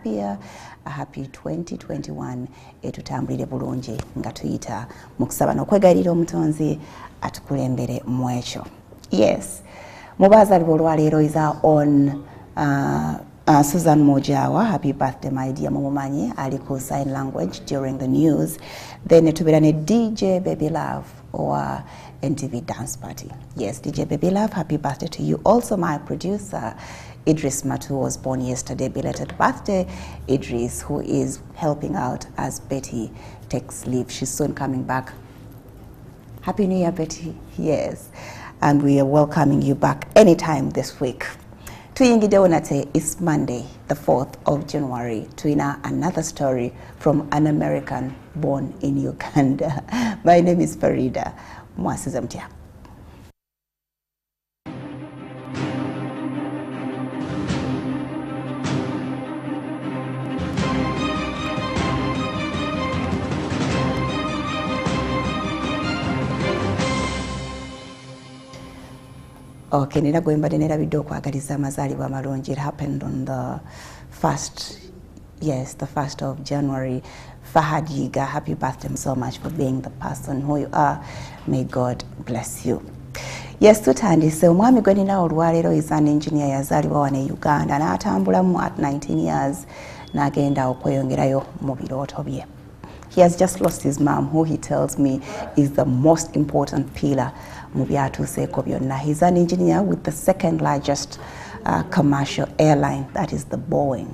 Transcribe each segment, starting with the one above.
happier, a happy 2021 etutambulire bulungi nga tuyita mu kusaba n'okwegalira omutonzi atukulembere mu ekyo. Yes, mubazalibwa olwaleero is on Susan Mojawa, happy birthday my dear Momomanyi, aliko sign language during the news. Then tubira ne DJ Baby Love or NTV dance party. Yes, DJ Baby Love, happy birthday to you. Also my producer Idris Matu was born yesterday. Belated birthday, Idris, who is helping out as Betty takes leave. She's soon coming back. Happy New Year, Betty. Yes, and we are welcoming you back anytime this week. Tuyingide onate is Monday, the 4th of January. Tuina another story from an American born in Uganda. My name is Farida Mwasuze Mutya. Okay, nina gwembade nera biddo kwagaliza amazaalibwa amalungi. It happened on the 1st, yes, the 1st of January. Fahad Yiga, happy birthday so much for being the person who you are. May God bless you. Yes, tutandise omwami gwe nina olwaleero is an engineer yazaalibwa wano e Uganda n'atambulamu at 19 years n'agenda okweyongerayo mu birooto bye. He has just lost his mom, who he tells me is the most important pillar mu byatuuseeko byonna. He's an engineer with the second largest commercial airline, that is the Boeing.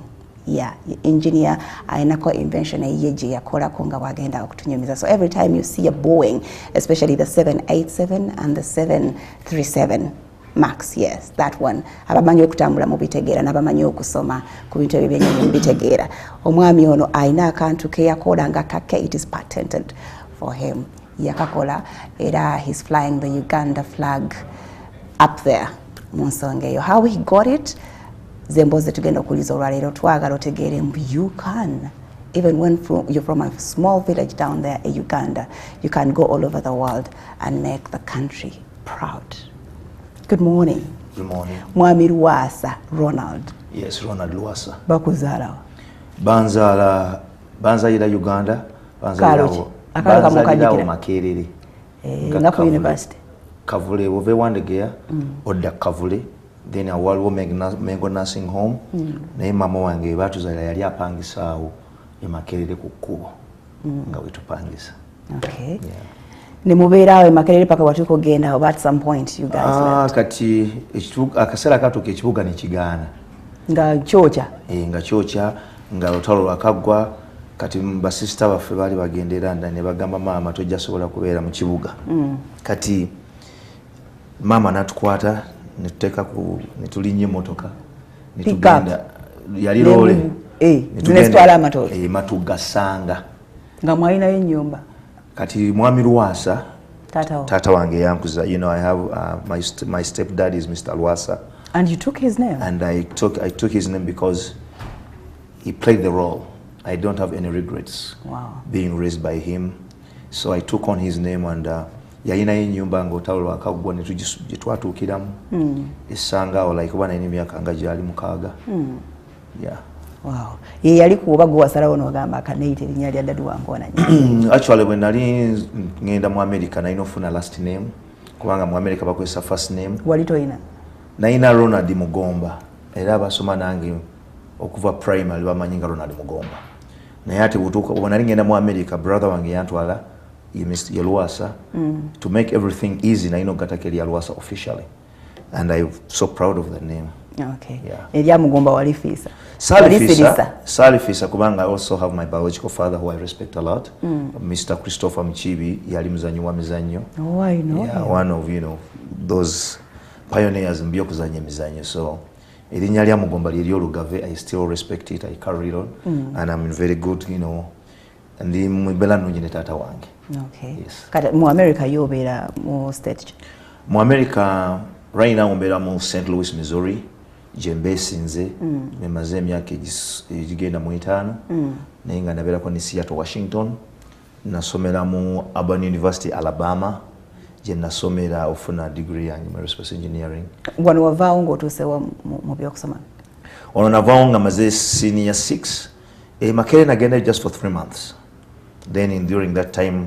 Yeah, engineer ainako invention eyiye gye yakolako nga wagenda okutunyumiza. So every time you see a Boeing, especially the 787 and the 737 Max, yes, that one. Abamanyi okutambula mu bitegeera n'abamanyi okusoma ku bintu ebyennyonyi mu bitegeera. Omwami ono ayina akantu ke yakola nga kake, it is patented for him. Yakakola era he's flying the Uganda flag up there mu nsonga eyo. How he got it? Zemboze tugenda okuliza olwaleero twagala otegeere mbu you can. Even when you're from a small village down there in Uganda, you can go all over the world and make the country proud. Good morning. Good morning. Mwami Lwasa, Ronald. Yes, Ronald Lwasa. Bakuzaala. Banzalira Uganda. Banzalira Makerere. Nga ku university. Kavule ove Wandegeya, odda Kavule. Then waliwo Mengo Nursing Home. Naye mama wange batuzalira yali apangisaawo e Makerere ku kkubo. Nga wetupangisa. Okay. Yeah. Ne mubeerawo e Makerere paka watuuka ogenda at some point you guys left. Kati akaseera katuuka ekibuga ne kigaana. Nga kyokya. Nga kyokya, nga olutalo lwakaggwa, kati basisita baffe baali bagendera ne bagamba maama tojja sobola kubeera mu kibuga. Kati maama n'atukwata ne tuteeka ne tulinnya emmotoka ne tugenda yali loole zinezitwala amatooke matugasanga nga mwalinayo ennyumba. Kati Mwami Lwasa tata wange yankuza. You know, I have my stepdad is Mr. Lwasa. And you took his name? And I took his name because he played the role. I don't have any regrets. Wow. Being raised by him. So I took on his name and yalina ennyumba ng'olutalo lwakaggwa ne twatuukiramu essanga awo like bwana emyaka nga gyali 6. Yeah. Wow. Ye yali kuba gwe wasalawo n'ogamba akaneeyita erinnya lya ddadu wange onanya. Actually when nali ngenda mu America nalina ofuna last name kubanga mu America bakozesa first name. Wali toyina? Nalina Ronald Mugomba era abasoma nange okuva primary bamanyi nga Ronald Mugomba. Naye ate butuuka bwe nali ngenda mu America brother wange yantwala ye Lwasa to make everything easy nalina okugatako erya Lwasa officially and I'm so proud of that name. Okay. Yeah. Erya Mugomba wali fiisa? Sali fiisa kubanga I also have my biological father who I respect a lot. Mr. Christopher Mchibi yali muzanyi wa mizanyo. Oh, I know. Yeah, one of, you know, those pioneers in byokuzanya emizanyo. So erinnya lya Mugomba liri olugave. I still respect it. I carry it on and I'm in very good, you know, ndi mwibela nnungi ne taata wange. Okay. Yes. Kati mu America yobeera mu state? Mu America right now mbeera mu St. Louis, Missouri. Jembesinze memaze emyaka egigenda mu 5 naye nga nabeerako ne Seattle, Washington. Nasomera mu Auburn University, Alabama, gye nasomera ofuna degree yange mu aerospace engineering. Wano wavaawo ng'otuusewo mu byokusoma? ono navaawo nga maze senior 6 Makerere nagenda just for 3 months. Then during that time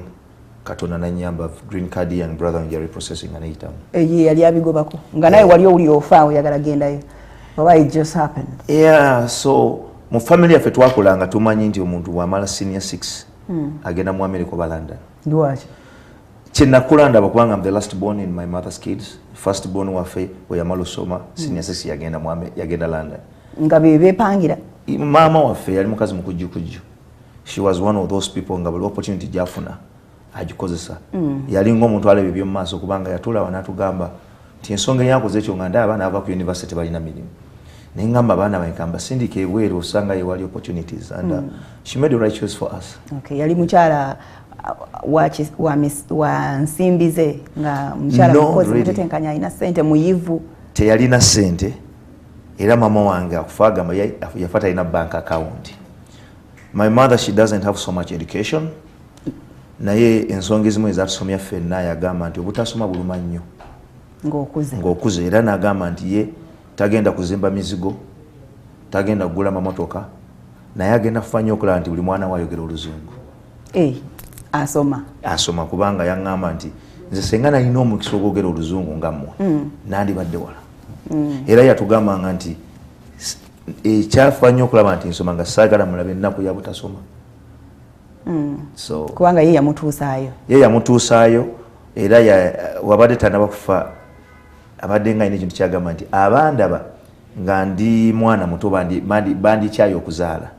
Katonda nanyamba green card and brother wange processing anayitamu yali abigobako nga naye wali owuli ofa oyagala gendayo oba it just happened. Yeah, so mu family yaffe twakolanga tumanyi nti omuntu wamala senior 6 agenda mu America oba London. Lwaki? Kyenakula ndaba kubanga I'm the last born in my mother's kids. First born waffe we yamala osoma senior 6 yagenda London. Nga bepangira. Mama waffe yali mukazi mukujjukujju. She was one of those people nga buli opportunity jafuna agikozesa. Yali ng'omuntu alebe byo maaso kubanga yatula wanatugamba nti ensonga yakoze ekyo nga ndaba abaana ava ku university balina mirimu. Nengamba abaana bankamba sindika ebweru osanga yewali opportunities and she made the right choice for us. Okay, yali mukyala wa nsimbize nga mukyala mukozi mutetenkanya alina ssente muyivu. Teyalina ssente era mama wange akufagamba yafata ina bank account. My mother, she doesn't have so much education. Naye ensonga ezimu ezatusomya ffenna yagamba nti obutasoma buluma nnyo ng'okuze era n'agamba nti ye tagenda kuzimba mizigo, tagenda kugula mamotoka, naye agenda kufanya okulaba nti buli mwana wayogera oluzungu. Asoma kubanga yaŋŋamba nti nze senga nalina omukisa ogwogera oluzungu nga mmwe nandibadde wala. Era yatugambanga nti ekyafanya okulaba nti nsoma nga saagala mulabe ennaku ya butasoma. So kubanga ye yamutuusaayo era wabadde tanaba kufa abadde nga ine ekintu kyagamba nti abandaba nga ndi mwana muto bandikyayo okuzaala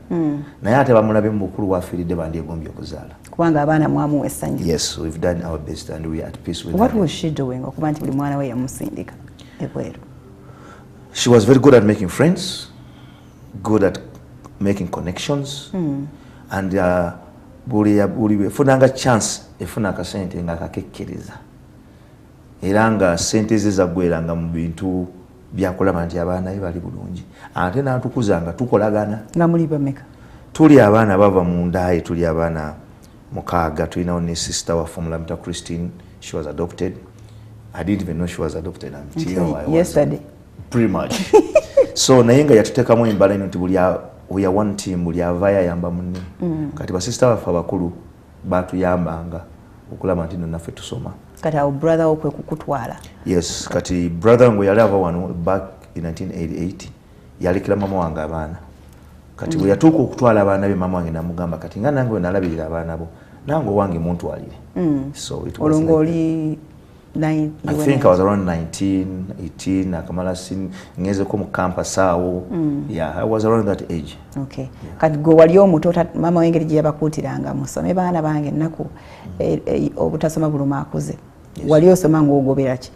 naye ate bamulabe mu bukulu bwafiiridde bandyegombye okuzaala kubanga abaana mwamuwa essanyu. Yes, we've done our best and we are at peace with What was she doing okuba nti buli mwana we yamusindika ebweru? She was very good at making friends, good at making connections and buli efunanga chance efuna akasente nga kakekkereza era nga sente ze zaggweranga mu bintu byakulaba nti abaana be bali bulungi ate n'atukuzanga tukolagana. Nga muli bameka? Tuli abaana bava mu ndaye, tuli abaana mukaaga. Tulinawo ne sister waffe Mulamita Christine. She was adopted. I didn't even know she was adopted until yesterday. Pretty much. So naye nga yatuteekamu embala eno nti we are one team, buli avaayo ayamba munne. Kati basista baffe abakulu batuyambanga okulaba nti naffe tusoma. Kati awo brother okwe kukutwala? Yes, kati brother wange yali ava wano back in 1988 yalekera mama wange abaana. Kati bwe yatuuka okutwala abaana be mama wange namugamba kati nga nange nalabirira abaana bo nange owange muntwalire. So it was olongoli I think I was around 19, 18, akamala ngezeko mu campus awo. Yeah, I was around that age. Okay. Yeah. Kati go wali omuto mama wengeri gye yabakuutiranga musome baana bange ennaku obutasoma buluma akuze. Yes. Wali osoma ng'ogobera ki?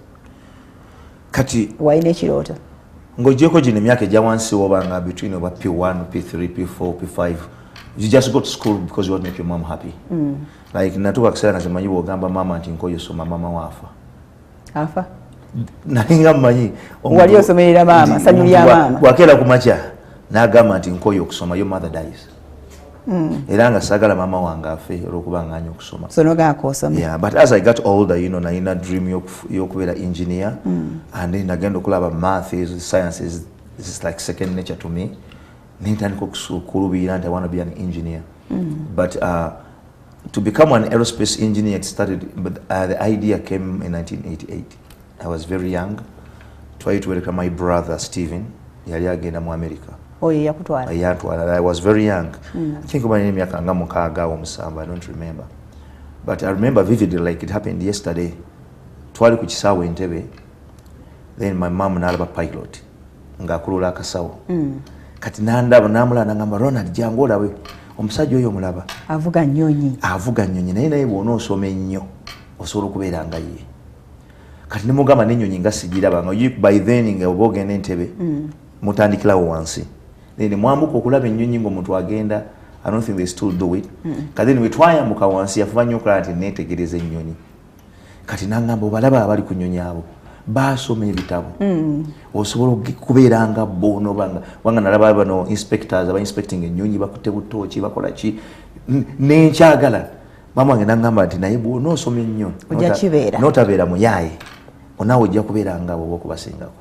Kati walina ekirooto? Ng'ogyeko gino emyaka egya wansi wobanga between over P1, P3, P4, P5. You just go to school because you want to make your mom happy. Like natuka kisera nga zimanyi bwogamba mama nti nkoyo soma mama wafa. Afa? Nalinga mmanyi. Wali osomerera mama, sanyu lya mama. Bwakera ku makya n'agamba nti nkoyo okusoma, your mother dies. Era nga sagala mama wange afe olw'okuba nganya okusoma. So nogaako osoma? Yeah, but as I got older, you know, nalina dream y'okubeera engineer. And then nagenda okulaba math, sciences, this is like second nature to me. Nintandika okulubira nti I want to be an engineer. But to become an aerospace engineer, it started, but the idea came in 1988. I was very young. Tried to welcome my brother Stephen. Yali agenda mu America. Oh, yakutwala? Yantwala. I was very young. I think about emyaka nga mukaaga or musamba. I don't remember. But I remember vividly, like it happened yesterday. Twali ku kisaawe Entebbe. Then my mom n'alaba pilot. Ng'akulula akasawo. Kati n'andaba n'amulaba n'agamba Ronald jangu olabe. Omusajja oyo omulaba avuga nnyonyi naye bw'onoosoma ennyo osobola okubeera nga ye. Kati ne mugamba n'ennyonyi nga sigirabanga by then nga oba ogenda Entebbe mutandikirawo wansi then mwambuka okulaba ennyonyi ng'omuntu agenda. I don't think they still do it. Kati bwe twayambuka wansi yafuba nnyo okulaba nti neetegereza ennyonyi. Kati n'angamba obalaba abali ku nnyonyi abo baasoma ebitabo. Osobola okubeera nga bo wanga nalaba bano inspectors aba inspecting ennyonyi bakutte butooki bakola ki n'enkyagala. Mama wange n'angamba nti naye bw'onoosoma ennyo n'otabeera muyaaye onaawe ojja kubeera nga abo okubasingako.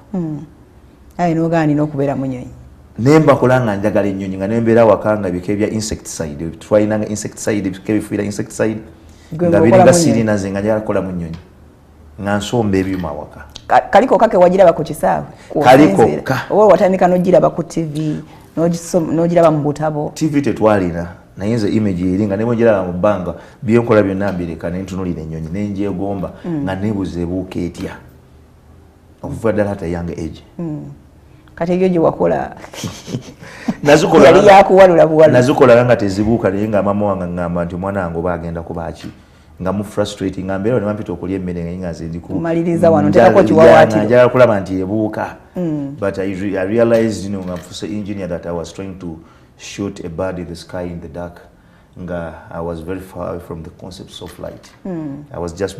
Aye n'ogaana nina okubeera munyonyi. nemba kulanga njagala ennyonyi nga nembera wakanga bike bya insecticide twalina insecticide bike bifuira insecticide nga biringa sirina zenga njagala kola mu nnyonyi nga nsomba ebyuma waka kaliko kake wajiraba ku kisaawe kaliko oba watandika n'ogiraba ku TV n'ogiraba mu butabo TV tetwalina naye nze image eri nga nebongeraba mu bbanga byenkola byonna mbireka nentunulira ennyonyi nenjegomba nga nebuze ebuuka etya okuva ddala at a young age kati ebyo gye wakola yali yakuwalula buwalula nazikola nga tezibuuka naye nga mama wange ngamba nti omwana wange oba agenda kubaki nga mu frustrating nga mbeera nemampita okulya emmere nga nze ndikumaliriza wano ntekako kiwawaatiro njagala kulaba nti ebuuka but I realized nga nfuse engineer that I was trying to shoot a bird in the sky in the dark nga I was very far away from the concepts of light I was just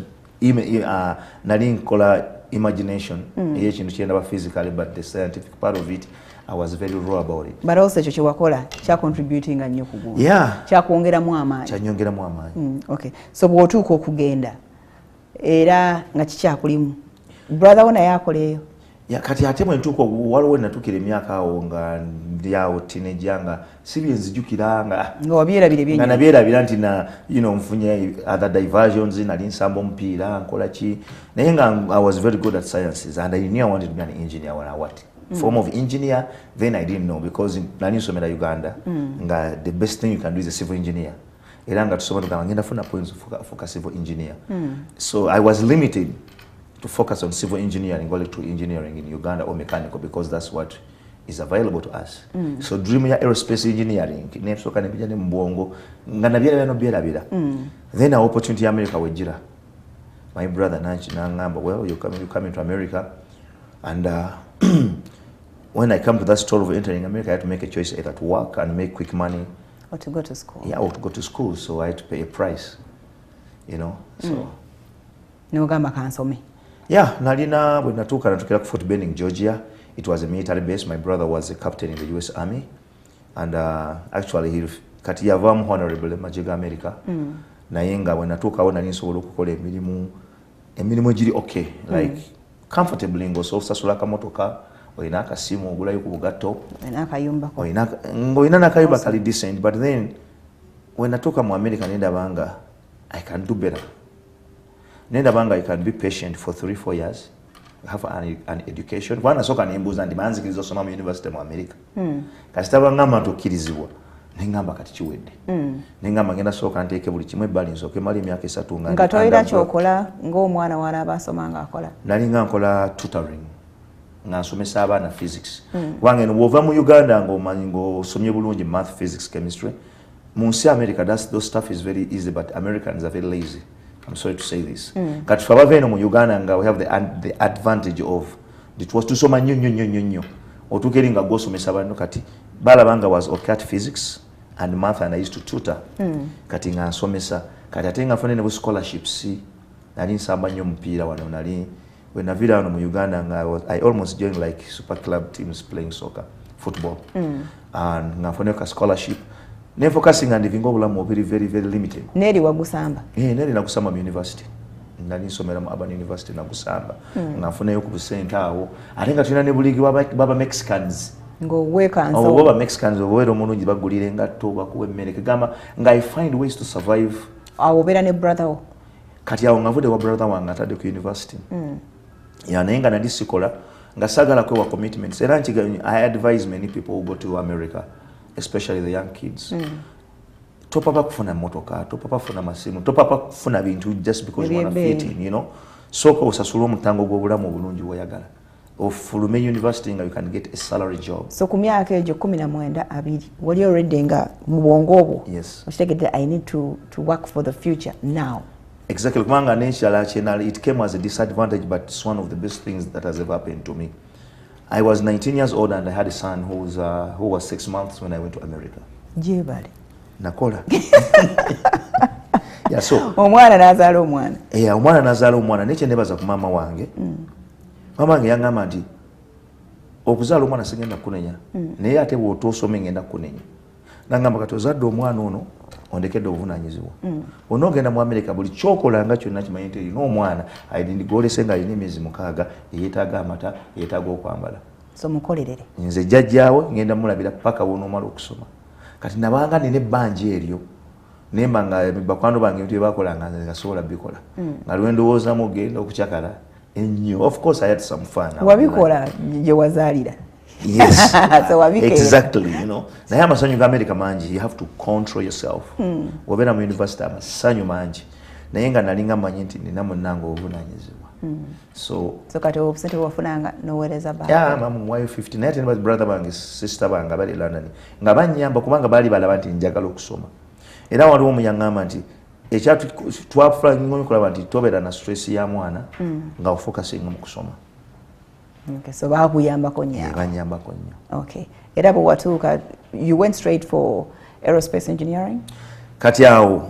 nali nkola imagination ekintu kyendaba physically but the scientific part of it I was very raw about it. But also ekyo kyewakola kya contributing nnyo ku gwo. Yeah. Kyakwongeramu amaanyi. Kyanyongeramu amaanyi. Okay. So bw'otuuka okugenda era nga kikyakulimu. Brother wo naye akoleeyo. Ya kati ate bwe ntuuka waliwo natukira emyaka awo nga ndi awo teenager nga si bye nzijukira nga wabyerabira byenyi. Nga nabyerabira nti na nfunye other diversions nali nsamba omupiira nkola ki naye nga I was very good at sciences and I knew I wanted to be an engineer when I what form of engineer then I didn't know because nali nsomera Uganda nga the best thing you can do is a civil engineer era nga tusoma tugamba ngenda funa points for civil engineer so I was limited to focus on civil engineering or electrical engineering in Uganda or mechanical because that's what is available to us. So dream ya aerospace engineering nesoka nebija ne mbongo nga nabyera bino byerabira then an opportunity in America wejira my brother nanchi nangamba well you coming to America and when I come to that story of entering America I had to make a choice either to work and make quick money or to go to school. Yeah, or to go to school, so I had to pay a price, so nogamba kansome. Yeah, nalina when natukira ku Fort Benning, Georgia. It was a military base. My brother was a captain in the US Army, and actually he kati yavamu honorable majiga America. Naye nga when natukawo nali nsobola okukola emirimu giri okay, like comfortably ng'osasula akamotoka, oyina akasimu ogulayo ku bugatto, oyina n'akayumba kali decent, but then when natuka mu America nendabanga I can do better. Nendabanga I can be patient for 3-4 years, have an education. Wana soka nembuza ndi manzikiriza osoma mu university mu America. Kasitaba ngamba ntukirizibwa. Nengamba kati kiwedde. Nengamba ngenda soka nteeke buli kimwe balance oke mali emyaka 3 nga. Ngatoyira kyokola ng'omwana wala abasoma nga akola. Nali nga nkola tutoring. Nga nsomesa abaana physics. Wange n'obova mu Uganda ng'omanyi ng'osomye bulungi math, physics, chemistry. Mu nsi America those stuff is very easy but Americans are very lazy. I'm sorry to say this. Kati faba veno mu Uganda nga we have the advantage of it was to soma nnyo otukeringa gwosomesa banno kati balabanga was okay at physics and math and I used to tutor kati nga nsomesa kati ate nga fune ne scholarships nali nsamba nnyo mupiira wano nali when navira wano mu Uganda nga I almost joined like super club teams playing soccer football and nga fune ka scholarship ne focusing and living obulamu very very very limited. Neri wagusamba? Neri nagusamba mu university. Nali nsomera mu Urban University nagusamba. Ngafuna yo ku busente awo. Ate nga tulina ne buligi baba Mexicans. Ngo wekanso. Oh baba Mexicans obwero mulungi bagulire ngatto bakuwe mmere kagamba nga I find ways to survive. Awo bera ne brother wo. Kati awo ngavude wa brother wange atade ku university. Ya nayenga nali sikola nga sagala kwe wa commitments. Era nkiga I advise many people who go to America. Especially the young kids. Topapa kufuna motoka, topapa kufuna masimu, topapa kufuna bintu just because you want to fit in, Soko usasula omutango gw'obulamu obulungi bw'oyagala. Ofulume university nga you can get a salary job. So ku myaka egyo 19-20 wali already nga mu bwongo obwo. Yes. Okitegedde I need to work for the future now. Exactly. Kumanga n'ekyala kyenali it came as a disadvantage but it's one of the best things that has ever happened to me. I was 19 years old and I had a son who was 6 months when I went to America. Jebali. Nakola. Yeah, so. Omwana nazaala omwana. Omwana nazaala omwana nekye nebaza ku mama wange. Mama wange yangamba nti okuzaala omwana sigenda kunenya. Naye ate bw'otoosome ngenda kunenya. Nangamba kati ozadde omwana ono ondekedde obuvunaanyizibwa. Onoogenda mu America buli kyokola nga kyonna kimanyi nti n'omwana ayindigolese nga alina emyezi 6 yeetaaga amata yeetaaga okwambala. so mukolerere nze jjajjaawe ngenda mulabira paka wonomala okusoma kati nabanga nine ebbanja eryo nemba nga bakwano bange ebintu byebakolanga nze ngasobola bikola nga lwendowoozamu ogenda okukyakala ennyo. Of course I had some fun. Wabikola gye wazaalira? Yes. So exactly, you know. Naye amasanyu ga America mangi, you have to control yourself. Wabera mu university amasanyu mangi. Naye nga nalinga manyi nti nina munnange obuvunaanyizibwa. So kati obusente bwafunanga noweereza ba? Yeah, I'm wife 50. Naye ate ne brother bange sister bange bali London. Nga banyamba kubanga baali balaba nti njagala okusoma. Era waliwo omuyaŋŋamba nti ekyatu twafula nnyo kulaba nti tobeera na stress ya mwana nga ofokasinga mu kusoma. Okay, so bakuyambako nnyo. Banyambako nnyo. Okay. Era bwe watuuka, you went straight for aerospace engineering? Kati awo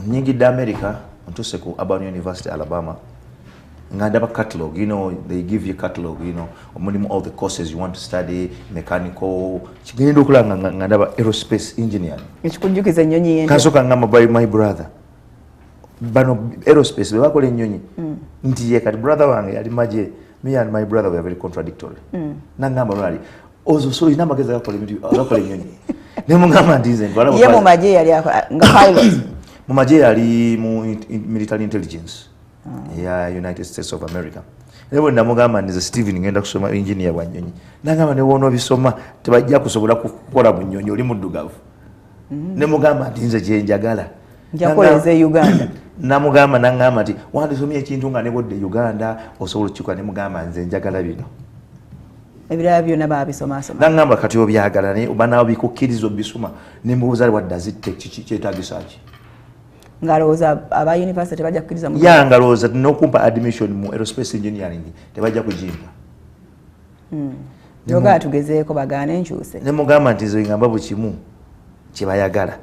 nnyingidde America ntuuse ku Auburn University, Alabama. Nga ndaba catalog, you know, they give you catalog, you know, omulimu all the courses you want to study, mechanical, kigenda okulaba nga ndaba aerospace engineering. Ekikujjukiza ennyonyi yente. Kasooka ngamba by my brother. Bano aerospace be bakola ennyonyi. Nti ye kati brother wange yali maje, me and my brother were very contradictory. Nangamba lwali ozo so ina magezi gakola ebintu agakola ennyonyi. Ne mungamba ndize ntwala ye mu maje yali nga pilot. Mu maje yali mu military intelligence. Yeah, United States of America. Nebo ndamugamba ndize Steven ngenda kusoma engineer wa nnyonyi. Nangamba ne wono bisoma tebajja kusobola kukola mu nnyonyi oli muddugavu. Ne mugamba ndize je njagala. Njakoleze Uganda. Namugamba nangamba nti wandisomye ekintu nga ne bodde Uganda osobola kikuka ne mugamba nze njagala bino. Ebirala byonna babisoma. Nangamba kati obyagala ne obanawo bikukkiriza obisoma ne mbuuza what does it take kyetaagisa ki. Ngalowooza aba university bajja kukkiriza mu. Ya ngalowooza n'okumpa admission mu aerospace engineering tebajja kugimpa. Yoga tugezeeko bagaane enkyuse. Ne mugamba nti nze ngamba buli kimu kye bayagala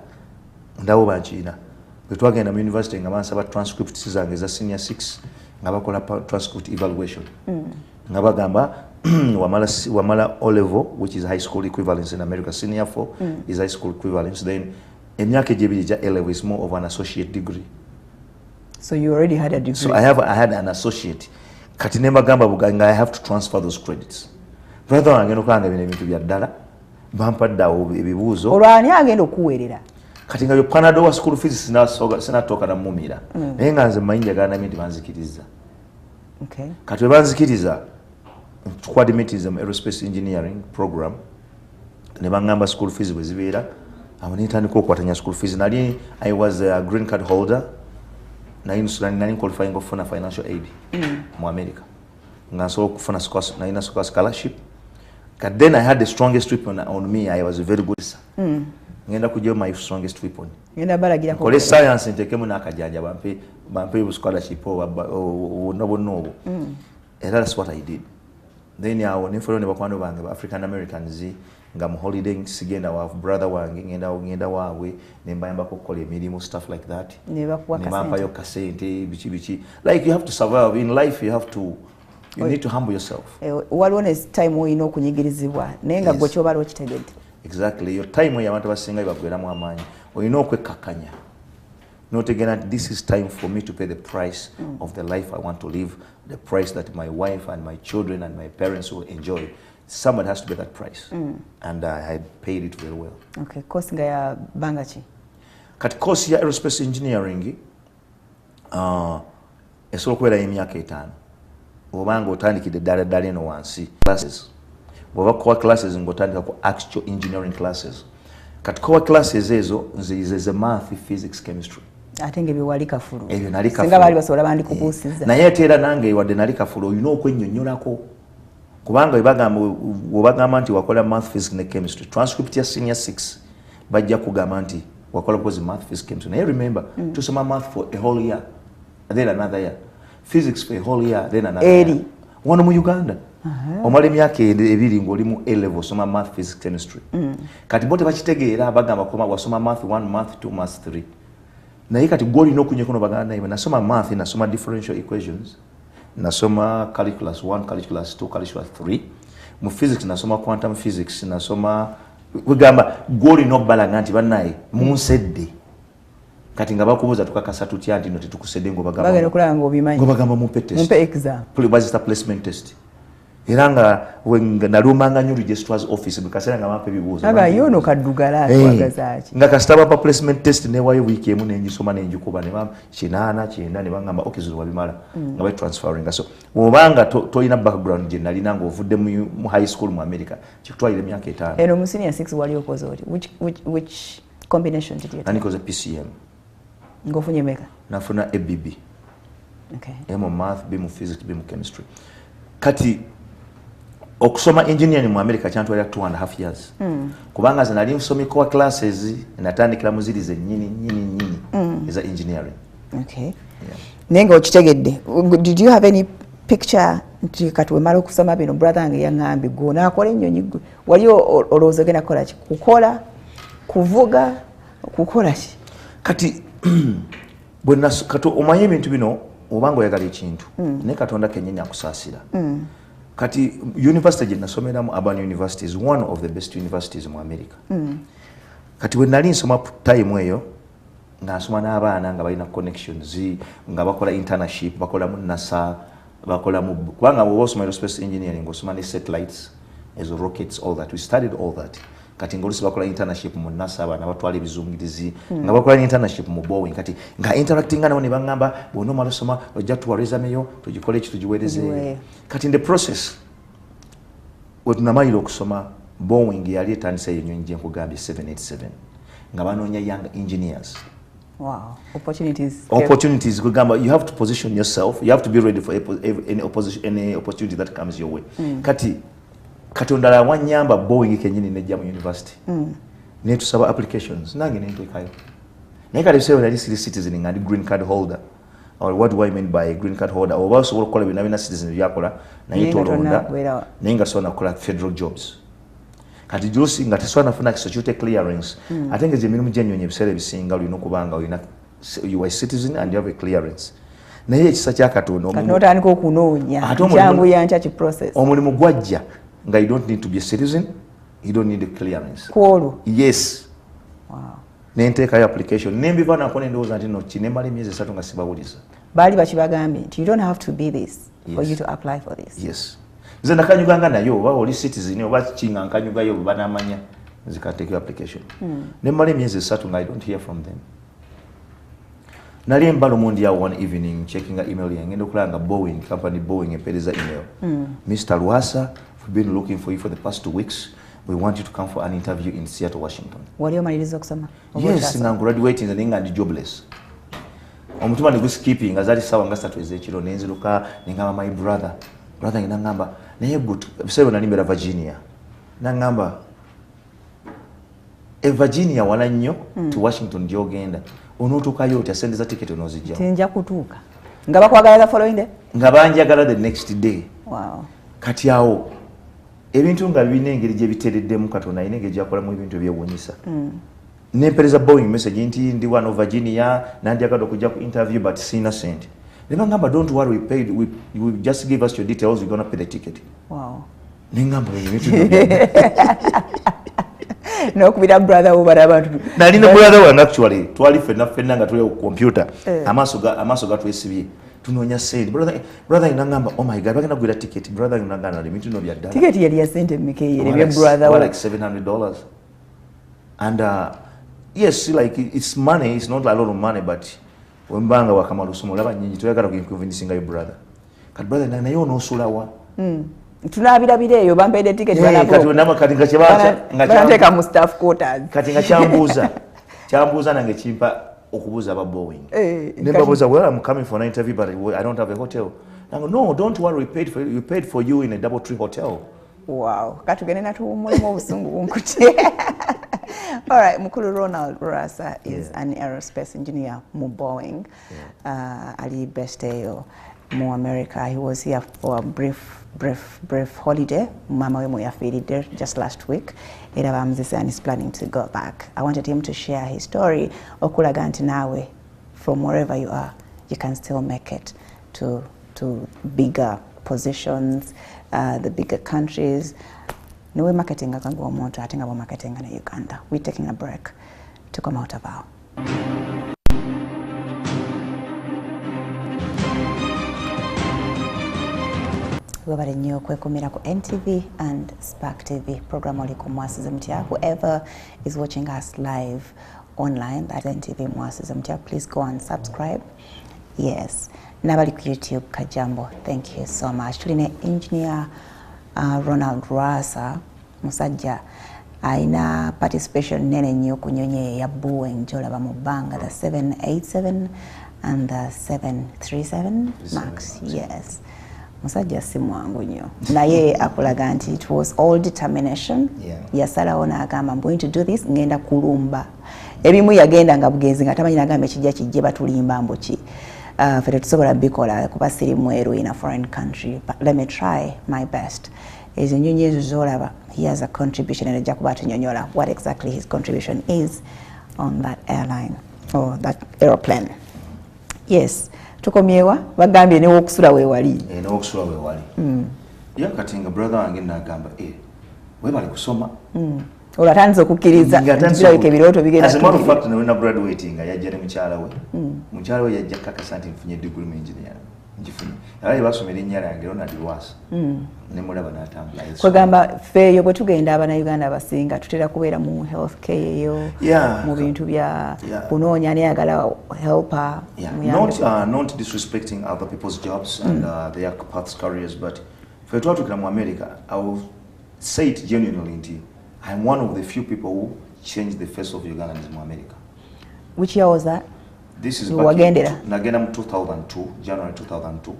ndawo bankiina. Bwe twagenda mu university nga bansaba transcripts zange za senior 6 nga bakola transcript evaluation. Nga bagamba wamala O level, which is high school equivalence in America. Senior 4 is high school equivalence. Then emyaka egyebiri ja A level is more of an associate degree. So you already had a degree? So I had an associate. Kati ne bagamba buganga I have to transfer those credits. Brother wange nokanga ebintu bya ddala bampaddawo ebibuuzo. Olwani agenda okuweerera? Kati nga yo Panado wa school fees sinatoka na mumira. Naye nga nze mmanyi njagala nti banzikiriza. Okay. Kati we banzikiriza tukwadimitiza mu aerospace engineering program ne bangamba school fees bwe zibeera abo nitandika okukwatanya school fees. Nali I was a green card holder. Nali qualifying okufuna financial aid mu America. Nga nsobola okufuna scholarship. But then I had the strongest weapon on me. I was a very good ngenda kujja my strongest weapon. Ngenda balagira ko. Kole science ntekemu nakajanja bampe scholarship o nobo. And that's what I did. Then yawo ne follow ne bakwano bange African Americans nga mu holiday sigenda wa brother wange ngenda wawe ne mbayamba ko kola emirimu stuff like that. Ne bakuwa kasente. Ne bampa yo kasente bichi. Like you have to survive in life, you need to humble yourself. Waliwo ne time oyina okunyigirizibwa naye nga gwe kyobala okitegedde. Exactly. Your time oyo abantu basinga bagweramu amaanyi oyina okwekkakkanya notegera nti this is time for me to pay the price of the life I want to live, the price that my wife and my children and my parents will enjoy. Someone has to pay that price. And I paid it very well. Okay. Course nga ya bangachi? Kati course ya aerospace engineering esobola okubeera emyaka 5 obanga otandikidde ddala eno wansi classes. Bw'oba core classes ng'otandika ku actual engineering classes. Kati core classes ezo nzize math, physics, chemistry. Ate ng'ebyo wali kafulu. Ebyo nali kafulu. Singa bali basobola bandikubuusiza. Naye ate era nange wadde nali kafulu olina okwennyonnyolako. Kubanga bw'obagamba nti wakola math, physics ne chemistry. Transcript ya senior 6 bajja kugamba nti wakola because math, physics, chemistry. Naye remember, tusoma math for a whole year, then another year. Physics for a whole year, then another year. Wano mu Uganda. Omala emyaka ebiri ng'oli mu A level soma math, physics, chemistry. Kati bo tebakitegeera bagamba koma wasoma math 1, math 2, math 3. Naye kati gw'olina okunyeko no baganda naye nasoma math, nasoma differential equations, nasoma calculus 1, calculus 2, calculus 3. Mu physics nasoma quantum physics, nasoma kugamba gw'olina okubalanga nti bannaye munsedde. Kati nga bakubuuza tukakasa tutya nti no tetukusedde ng'obagamba. Bagenda okulaba ng'obimanyi. Ng'obagamba mumpe test. Mumpe exam. Bazita placement test. era nga nalumanga nnyo registrar's office mu kaseera nga bampa ebibuuzo aga yono kaddugala atwagazaaki nga kasitaba pa placement test newayo wiiki emu nengisoma nenjikuba ne bamba 89 ne bangamba okizulu wabimala nga bali transferring so obanga toyina background gye nalina ng'ovudde mu high school mu America kikutwalira emyaka 5 eno mu senior 6 wali okoze oti which combination did you take? Nikoze PCM ngofunye meka nafuna ABB okay M mu math B mu physics B mu chemistry kati okusoma engineering mu America kyantwalira 2.5 years kubanga zinali nsomeko wa classes natandikira muzirize nyini eza engineering okay nenga okitegedde did you have any picture nti katwe mala okusoma bino brother wange yangambi gona akola ennyonyi gwe wali olowooza gena kola ki kukola kuvuga kukola ki kati bwe kati omanyi ebintu bino obanga oyagala ekintu naye Katonda kennyini akusaasira kati university gye nasomeramu Urban University is one of the best universities mu America kati bwe nali nsoma time eyo nga nsoma n'abaana nga balina connections nga bakola internship bakola mu NASA bakola mu kubanga bwe osoma aerospace engineering osoma ne satellites ezo rockets all that we studied all that kati ngolusi bakola internship mu NASA abaana batwala ebizungirizi nga bakola internship mu Boeing kati nga interacting nabo ne bangamba bw'ono mala osoma ojja tuwa resume yo tugikole ki tugiweereze kati in the process we tunamayiro okusoma Boeing yali etandisa ennyonyi gye nkugambye 787 nga banoonya young engineers. Wow, opportunities kugamba you have to position yourself, you have to be ready for any opportunity that comes your way. Kati Katonda wanyamba Boeing kenyini nejja mu university ne tusaba applications nange ne ntekayo naye kale sewe nali citizen and green card holder or what do I mean by green card holder oba osobola okukola bina citizen byakola naye tolonda naye nga sona kola federal jobs kati jusi nga teswana funa security clearance ate ngeze emirimu gy'ennyonyi ebiseera ebisinga olina okubanga olina you are a citizen and you have a clearance naye ekisa kya Katonda kanotandika okunoonya kyangu yancha ki process omulimu gwajja nga you don't need to be a citizen, you don't need a clearance. Kwolo? Yes. Wow. Nenteka application. Nembiva na kone ndoza ntino chinemali miezi 3 nga sibawuliza. Bali bachibagambi, you don't have to be this for you to apply for this. Yes. Nze nakanyuganga nayo oba oli citizen oba kinga nkanyuga yo banamanya zikateka application. Nemali miezi 3 nga I don't hear from them. Nali mbalo mondi ya one evening checking email yange ndokulanga Boeing company Boeing epeleza email. Mr. Lwasa, we've been looking for you for the past 2 weeks. We want you to come for an interview in Seattle, Washington. Wali omaliriza okusoma? Yes, nga graduating nga ndi jobless. Omutuma ndi skipping azali sawa nga 3 ezekiro nenziruka ningamba my brother ngina ngamba naye but bisebe nalimbera Virginia. Nangamba Virginia wala nnyo to Washington gyogenda. Onotukayo otasendeza ticket onozijja. Tinja kutuuka. Nga bakwagala the following day? Nga banjagala the next day. Wow. Kati awo ebintu nga bine engeri gye bitereddemu Katonda ayina engeri gy'akolamu ebintu ebyewuunyisa. Nempereza Boeing message nti ndi wano Virginia nandyagala okujja ku interview but sina sente. Ne bangamba don't worry we just give us your details we're gonna pay the ticket. Wow. Nengamba ebintu no kubira brother ubara abantu nali ne brother one actually twali fenna nga tuli ku computer amaso ga twesibye tunonya sente brother inangamba oh my god bagenda gwira ticket brother inangana le mitu no bya dala ticket yali ya sente mmeke yele brother like $700 and yes like it's money, it's not a lot of money but wembanga wakamala usomo laba nyinyi toyagala kuinconvenience your brother kat brother na yo no sulawa tunabira bireyo bampede ticket banabo kati nama kati ngachebacha ngateka mu staff quarters kati ngachambuza nange chimpa okubuza aba Boeing nembabuza well I'm coming for an interview but I don't have a hotel. No, don't worry, we paid for you in a DoubleTree hotel. Wow, katugene na tumulimu obusungu bunkuti. All right, Mukulu Ronald Lwasa is an aerospace engineer mu Boeing. Ali Besteyo mu America. He was here for a brief holiday. Mama we muyafiri there just last week. Era bamzise and is planning to go back. I wanted him to share his story. Okulaga nti nawe from wherever you are, you can still make it to bigger positions, the bigger countries. Niwe marketinga kangu omuntu ate nga bo marketinga na Uganda. We're taking a break to come out of our. webale nnyo okwekumira ku NTV and Spark TV. Program oli ku Mwasuze Mutya. Whoever is watching us live online, that's NTV Mwasuze Mutya, please go and subscribe. Yes. Nabali ku YouTube Kajambo. Thank you so much. Tuline engineer Ronald Lwasa musajja aina participation nene nnyo ku nyonyi ya Boeing gyolaba mu bbanga, the 787 and the 737 Max. Yes. Musajja si mwangu nnyo naye akulaga nti it was all determination. Yasalawo n'agamba I'm going to do this, ngenda kulumba. Ebimu yagenda nga bugenzi nga tamanyi n'agamba ekijja kijje batulimba mbuki. Ffe tetusobola bikola kuba siri mweru in a foreign country, but let me try my best. Ezo nnyonyi ezo z'olaba, he has a contribution and ajja kuba atunyonyola what exactly his contribution is on that airline or that aeroplane. Yes. Tukomyewa bagambye ne wokusula weewali. Ne wokusula weewali. Ya kati nga brother wange n'agamba webali kusoma. Olatanze okukkiriza ekirooto bigenda. As a matter of fact, when I graduating nga yajja ne mukyala we. Mukyala we yajja kakasa nti nfunye degree mu engineering. Ngifunye. Era basomera ennyo yange Ronald Lwasa. Ne mulaba n'atambula. Kwegamba feeyo bwe tugenda Abannayuganda abasinga tutera kubeera mu healthcare eyo, mu bintu bya kunoonya n'eyagala helper. Not disrespecting other people's jobs and their paths, careers, but for twattukira mu America, I will say it genuinely nti I'm one of the few people who changed the face of Ugandans in America. Which year was that? This is back in nagenda mu 2002, January 2002.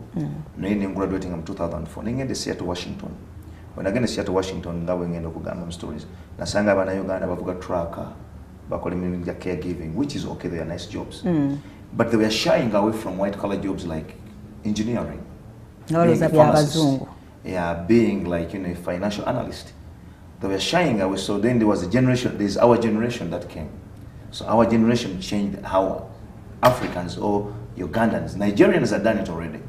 Naye ne graduating in 2004. Nengende Seattle, Washington. When agenda Seattle, Washington, nga wengenda okugamba stories. Nasanga Abannayuganda bavuga trucker, bakola emirimu gya caregiving, which is okay, they are nice jobs. But they were shying away from white-collar jobs like engineering. Being like a financial analyst. They were shying away. So then there was a generation, there's our generation that came. So our generation changed how Africans or Ugandans, Nigerians have done it already.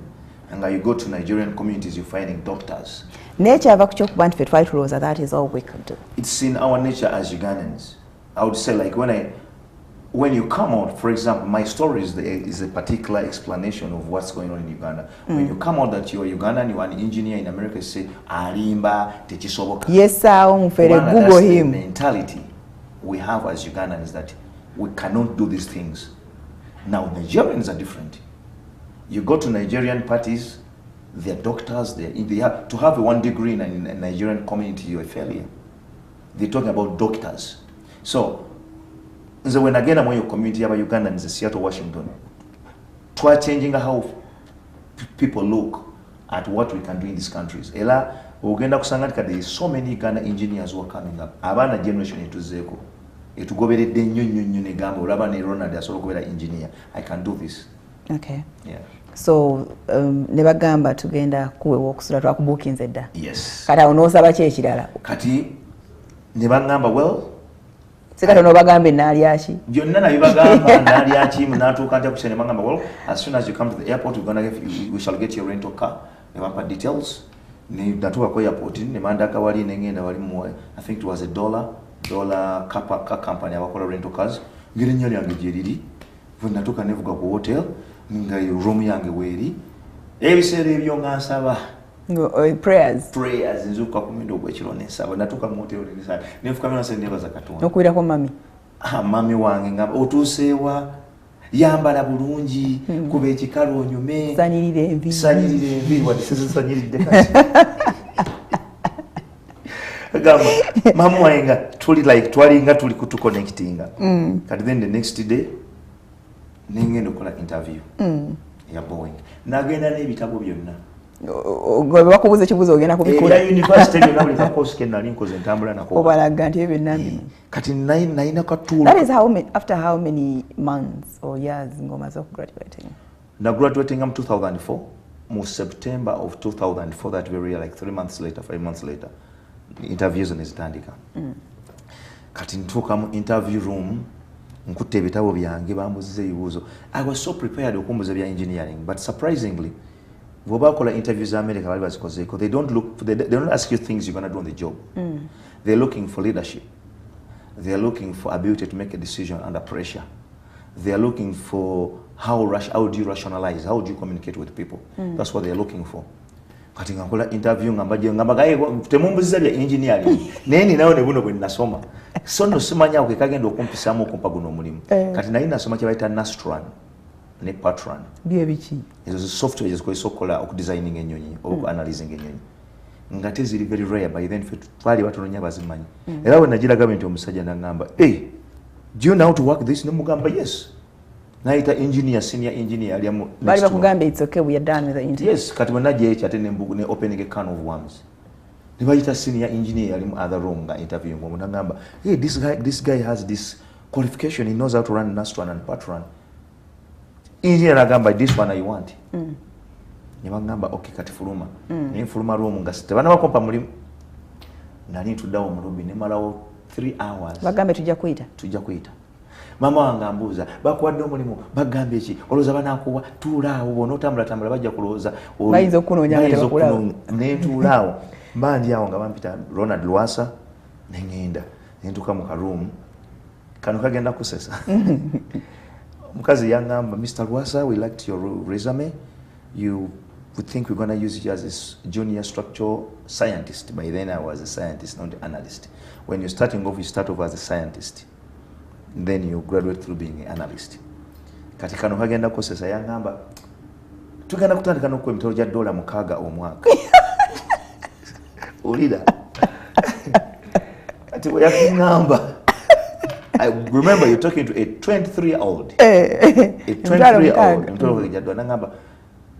And you go to Nigerian communities, you're finding doctors. Nature of actual fight rules, that is all we could do. It's in our nature as Ugandans. I would say like when you come out, for example, my story is a particular explanation of what's going on in Uganda. When you come out that you're Ugandan, you are an engineer in America, you say, Arimba, Techisoboka. Yes, sir, Google him. The mentality we have as Ugandans is that we cannot do these things. Now, Nigerians are different. You go to Nigerian parties, they're doctors, they have to have a 1 degree in a Nigerian community, you're a failure. They're talking about doctors. So when again I'm in your community of Ugandans in Seattle, Washington, try changing how people look at what we can do in these countries. Ela ugenda kusanga there is so many Uganda engineers who are coming up. Abana generation etuzeko. Etugoberedde nnyo nnyo ne gamba olaba ne Ronald asobola kubeera engineer. I can do this. Okay. Yeah. So ne bagamba tugenda kuwewa okusula twakubuukinze dda. Yes. Kati awo n'osaba ki ekirala? Kati ne bagamba well Sekata no bagambe nalyachi. Byonna nabyo bagamba nalyachi munatuuka nja kusene bagamba well as soon as you come to the airport we shall get your rental car. Ne bampa details. Ne natuuka ko airport ne mandaka wali nengenda wali mu I think it was $1 car company abakola rental cars. Ngire nnyo lyange gyeriri. Bwe natuuka nevuga ku hotel nga room yange weeri. Ebiseera ebyo nga nsaba. Prayers nzuka ku mindo gw'ekiro n'ensaba natuuka mu hotel n'ensaba nefuka mina sente nebaza Katonda n'okubirako mami mami wange nga otuuseewa yambala bulungi kuba ekikalu onyume sanyirira envi wadde sizisanyiridde kati gamba mama wange nga twalinga tuli kutuconnectinga kati then the next day nengenda okukola interview ya Boeing nagenda n'ebitabo byonna bakubuza ekibuzo ogenda kubikula university byonna buli kakosi ke nali nkoze entambula nako obalaga nti ebyo nambi kati nalina katuulo. That is after how many months or years ngomaze graduating? Na graduating in 2004 mu September of 2004 that very year, like 5 months later interviews nezitandika. Kati ntuuka mu interview room nkutte ebitabo byange bambuziza ebibuuzo. I was so prepared okumbuza bya engineering but surprisingly Vobakola interviews in America, they don't ask you things you're going to do on the job. They're looking for leadership. They're looking for ability to make a decision under pressure. They're looking for how do you rationalize, how do you communicate with people. That's what they're looking for. kati ngakola interview ngamba gaye temumbuziza bya engineering naye ninawo ne buno bwe nasoma so no simanya ko kagenda okumpisamu okumpa guno omulimu kati naye nasoma kye bayita Nastran ne Patran bye biki ezo software ezikozesa okukola okudesigning ennyonyi oku analyzing ennyonyi nga teziri very rare by then twali batononya bazimanyi era we nagira gavumenti omusajja nangamba do you know how to work this nemugamba yes naita engineer senior engineer aliamu bali bakugamba it's okay we are done with the interview yes kati we naje chate nembugu ne opening a can of worms nibaita senior engineer alimu other room nga interview ngo nangamba this guy has this qualification he knows how to run Nastran and Patran engineer nagamba this one I want nibangamba okay kati fuluma ne fuluma room nga site bana bakompa mulimu nali tudawo mu rubi ne malawo 3 hours bagambe tujja kuita mama wange ambuuza bakuwadde omulimu bagambe ki oloza banakuwa tuulaawo bona otambula bajja kulowooza bayinza okunonya ne tuulaawo mbandi awo nga bampita Ronald Lwasa nengenda nentuka mu karoom kano kagenda kusesa mukazi yangamba Mr. Lwasa we liked your resume we think we're going to use you as a junior structural scientist. By then I was a scientist, not an analyst. When you're starting off, you start off as a scientist. Then you graduate through being an analyst. Katika no hagenda kusesa yangamba tugenda kutandika no kwemtolo ja dola mukaga omwaka. Ulida. Ati we yakingamba. I remember you're talking to a 23-year-old. A 23-year-old. Mtolo ja dola nangamba.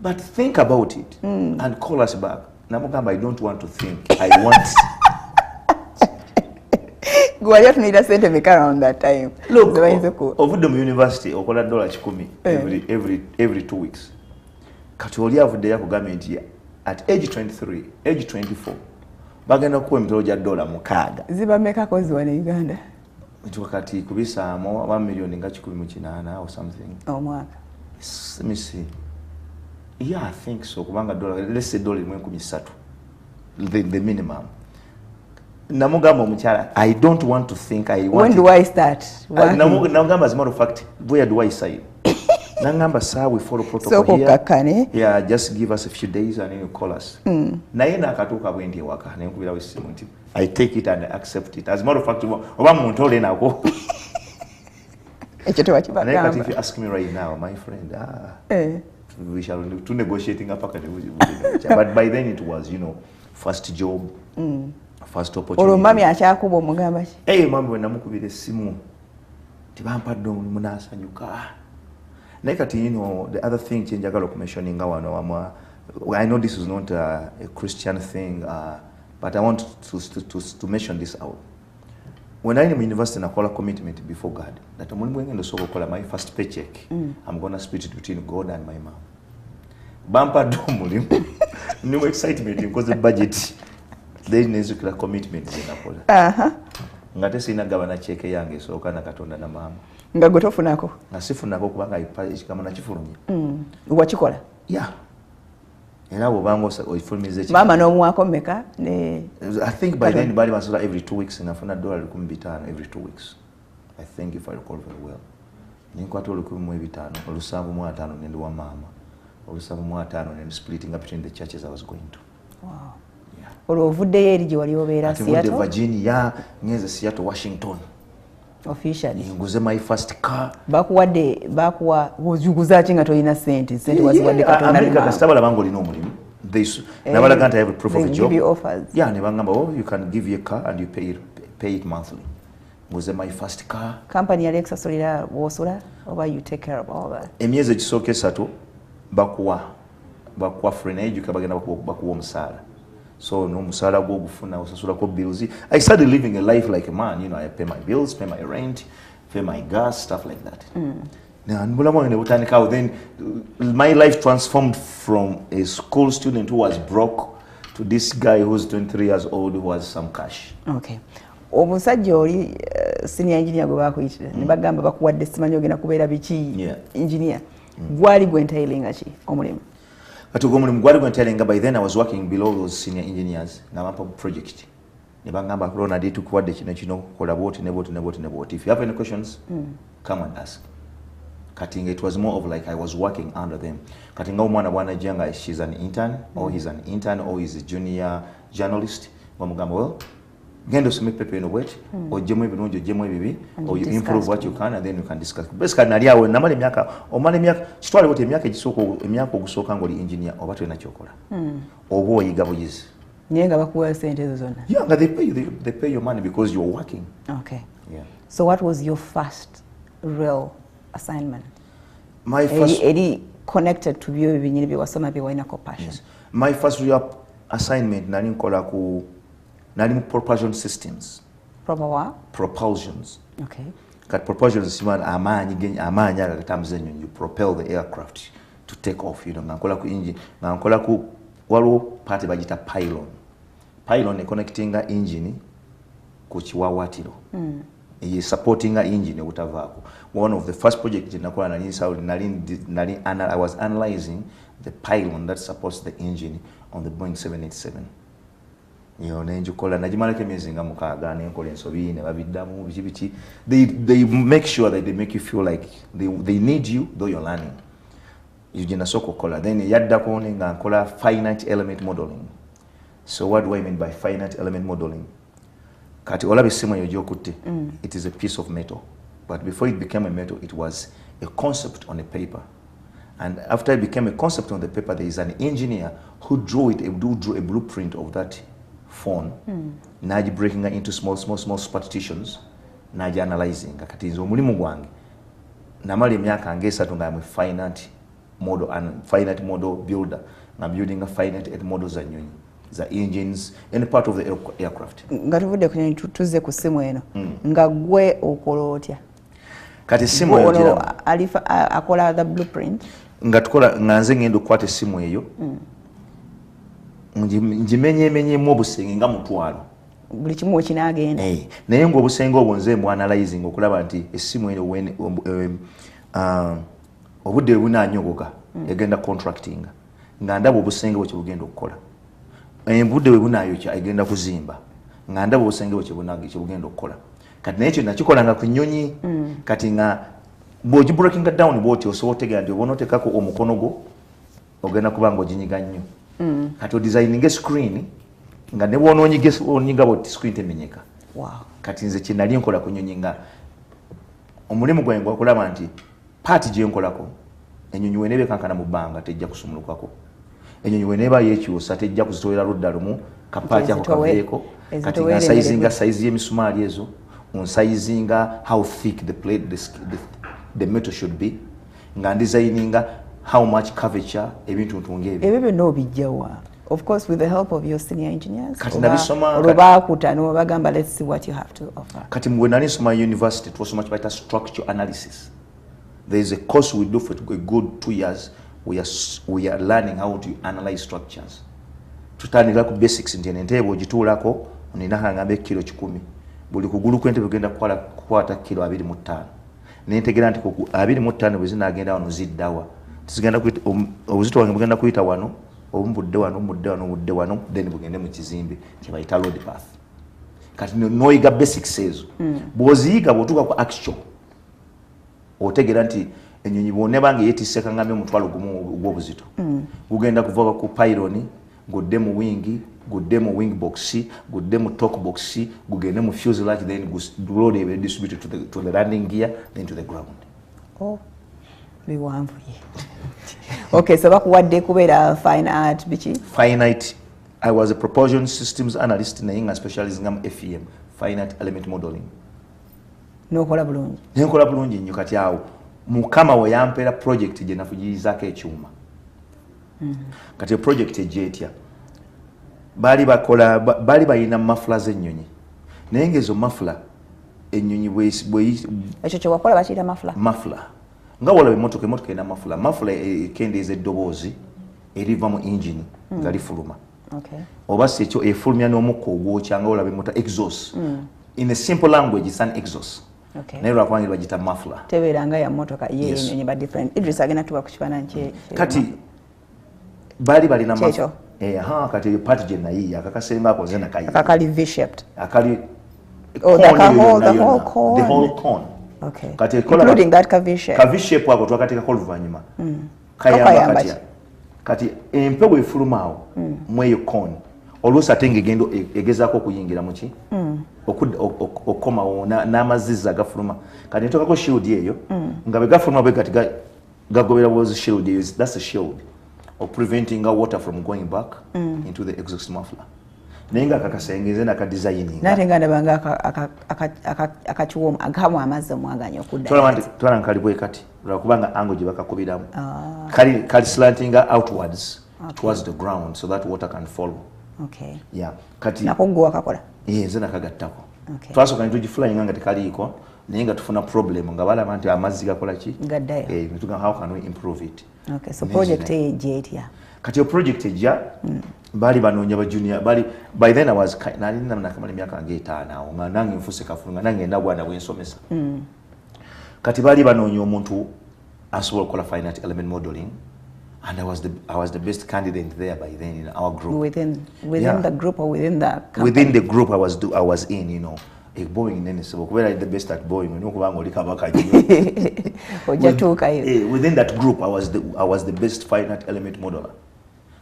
But think about it and call us back. Namugamba, I don't want to think. I want. Go ahead, need a sent me around that time. Look, over the university, okola dollar chikumi every 2 weeks. Katuolia of the government here at age 23, age 24. Bagenda kuwe mtoja dollar mukaga. Ziba meka kozi wane Uganda. Wakati kubisa mo 1 million nga chikumi muchinana or something. Oh mwaka. Let me see. Yeah, I think so. Kubanga dollar, let's say dollar $13. The minimum. Namugamba omukyala, I don't want to think. When do I start? Namugamba, as a matter of fact, where do I sign? Nangamba, sir, we follow protocol so, here. Kakane. Yeah, just give us a few days and then you call us. Naye nakatuuka bwendi waka nenkubira wesimu nti I take it and I accept it. As a matter of fact, oba muntu ole nako. Ekyo tewakibagamba. If you ask me right now, my friend, we shall to negotiating up. But by then it was, first job, first opportunity. Mami achakuba omugamba ki? Mami we namukubira essimu. Tibampadde munasanyuka. Naye kati the other thing njagala okumentioninga wano I know this is not a Christian thing, but I want to mention this out. When I'm in university, I call a commitment before God that I'm going to call my first paycheck. I'm going to split it between God and my mom. Bampa domuli, no excitement because the budget. There is a commitment in Napola. Ngate sina gabana cheke yange so kana katonda na mama. Ngagotofunako. Nasifunako kubanga ipaji kama nachifulumye. Wachikola? Yeah. Era bobango oifulmize mama no mwako meka ne I think by then bali masula every 2 weeks ngafuna $15 every 2 weeks. I think if I recall very well. Ninkwata $15 olusanvu mu 5 nende wa mama. Olusanvu mu 5 and splitting up between the churches I was going to. Wow. Yeah. Oluvudde yeri gye wali obeera Seattle? Virginia, ngeze Seattle, Washington. Officially. Nguze my first car. Bakuwa ojuguza kinga toyina sente. Sente waziwadde katonda. America kastabala bango lino omulimu. Nabala ganta have a proof of a job. Give you offers. Yeah, ne bangamba you can give you a car and you pay it monthly. Nguze my first car. Company ya Alexa solira wosula oba you take care of all that. Emyezi ekisooka 3 bakuwa free education bagenda bakuwa omusaala. So no musala go gufuna usasula ko bills. I started living a life like a man, I pay my bills, pay my rent, pay my gas, stuff like that. Now, then my life transformed from a school student who was broke to this guy who's 23 years old who has some cash. Okay. Omusajja oli senior engineer gwe bakuyitira ne bagamba bakuwadde simanyi ogenda kubeera biki engineer. Gwali gwentailinga ki omulimu? By then I was working below those senior engineers. Project. Ronald, if you have any questions, come and ask. kati it was more of like I was working under them. Kati nga omwana bwanajjanga she's an intern or he's an intern or he's a junior journalist bamugamba well genda osome pepe eno bwet ojjemu ebirungi ojjemu ebibi or you improve what you can and then you can discuss. Basically nali awo namala emyaka kitwale bwet emyaka ogusooka ng'oli engineer oba tolina kyokola oba oyiga buyizi naye nga bakuwa sente ezo zonna. Yeah, they pay your money because you're working. Okay. Yeah. So what was your first real assignment? My first connected to byo binyini bye wasoma bye wina passion. Yes. My first real assignment nali nkola ku nali propulsion systems. Proper what? Propulsions. Okay. Kat propulsions siman amaanyi agatambuza ennyonyi, you propel the aircraft to take off, you know, nkola ku engine, nkola ku waliwo party bagita pylon. Pylon connectinga engine ku kiwawatiro. Is supporting a engine obutavaako. One of the first projects in nakola I was analyzing the pylon that supports the engine on the Boeing 787. You know, nenjukola najimalako emyezi nga mukaaga nenkola ensobi ne babiddamu biki they make sure that they make you feel like they need you though you're learning. Ugenda soko kola then yaddako nga nkola finite element modeling. So what do I mean by finite element modeling? Kati olabe simu yojokutte. It is a piece of metal, but before it became a metal it was a concept on a paper, and after it became a concept on the paper there is an engineer who drew a blueprint of that phone. Naji breaking it into small partitions, naji analyzing. Kati nzo omulimu gwange namala emyaka ngesatu nga mu finite model builder, na building a finite models za nyonyi, the engines, any part of the aircraft. Nga tuvudde ku tuze ku simu eno nga gwe okola otya? Kati simu eyo akola the blueprint nga tukola nga nze ngenda okukwata essimu eyo ngimenyemenyemu obusenge nga mutwalo buli kimu kinagenda naye ng'obusenge obwo nze mu analyzing okulaba nti essimu eno obudde bunanyogoka egenda contracting nga ndaba obusenge bwe kyebugenda okukola. Budde bwe bunayokya egenda kuzimba nga ndaba obusenge bwe kyebugenda okukola. Kati naye ekyo nakikola nga ku nnyonyi kati nga bw'ogi breaking down bw'oti osobola otegera nti obona oteekako omukono gwo ogenda kuba nga oginyiga nnyo. Kati odesigninga screen nga ne bw'ononyiga bw'oti screen temenyeka. Kati nze kye nali nkola ku nnyonyi nga omulimu gwange gwakulaba nti paati gye nkolako ennyonyi weeneeba ekankana mu bbanga tejja kusumulukako. Ennyonyi weeneeba yeekyusa tejja kuzitolera ludda lumu kapaati ako kaveeko. Kati nga nsayizinga sayizi y'emisumaali ezo, onsayizinga how thick the metal should be, nga designinga how much curvature ebintu ntungebyo. Ebyo byonna obijjawa? Of course with the help of your senior engineers. Kati nabisoma olwobaakuta n'obagamba let's see what you have to offer. Kati mwe nali nsoma university twasoma kibayita structural analysis. There is a course we do for a good 2 years. We are learning how to analyze structures. Tutandika ku basics nti entebe ogituulako nina kangambe kilo 10. Buli kugulu kw'entebe ogenda kukwata kilo 25. Nentegera nti 25 bwe zinaagenda wano ziddawa. Tizigenda kuyita obuzito wange bugenda kuyita wano, obudde wano, then bugende mu kizimbe kye bayita load path. Kati noyiga basics ezo. Bw'oziyiga bw'otuuka ku actual otegera nti ennyonyi bwonna bange yeetisse kangambe omutwalo gumu ogw'obuzito. Gugenda kuva ku pylon, gudde mu wing, gudde mu wing box, gudde mu talk box, gugende mu fuselage, then slowly distributed to the landing gear, then to the ground. Oh, biwanvu ye. Okay, so bakuwadde kubeera finite biki? Finite. I was a propulsion systems analyst naye nga specializing mu FEM, finite element modeling. Nokola bulungi. Nenkola bulungi nnyo kati awo. Mukama we yampeera project gye nafugiyizaako ekyuma. Kati project egyetya baali balina mafula z'ennyonyi naye ng'ezo mafula ennyonyi ekyo kye wakola bakiyita mafula nga walaba emmotoka ena mafula ekendeeza eddoboozi eriva mu engine nga lifuluma oba si ekyo efulumya n'omukka ogwokya nga walaba emmotoka exhaust. In a simple language it's an exhaust. Naye lwakubanga bagita mafula tebeeranga ya mmotoka ye ennyonyi ba different. Idris agenda tuba ku kifaananyi kye kati baali balina mafula kati eyo paati gye nayiiya akakasenga ako nze nakayiiya akakali V-shaped akali the whole cone. Okay. Kati including that curvy shape. Curvy shape wako twakateekako oluvannyuma. Kayamba kati empewo efulumaawo mweyo kon. Oluusi ate ng'egendo egezaako okuyingira mu ki? Okomawo n'amazizza agafuluma. Kati ntookako shield eyo nga bwe gafuluma bwe kati gagobera bwozi shield eyo. That's a shield of preventing water from going back into the exhaust muffler. Nenga kakasengeze na kadesigning. Nate nganda banga akachuoma agamu amazze mwaganya okudda. Twala nkalibwe kati. Kubanga ango gye bakakubiramu. Kali slanting outwards towards the ground so that water can follow. Okay. Yeah. Kati nakongo wakakola. Nze nakagattako. Okay. Twasooka nitugiflying nga tekaliko naye nga tufuna problem nga balaba nti amazzi gakola ki? Gaddayo. Nituga how can we improve it? Okay, so project ejja. Kati project ejja bali banoonya ba junior bali by then I was nali namna kama myaka nge 5 awo nga nange nfuse kafulunga nange ndabwana bwensomesa. Kati bali banoonya omuntu asobola kola finite element modeling. And I was the best candidate there by then in our group. Within the group or within the company? Within the group I was in, you know. Boeing nene sebo kubera the best at Boeing no kubanga oli kabaka within that group I was the best finite element modeler.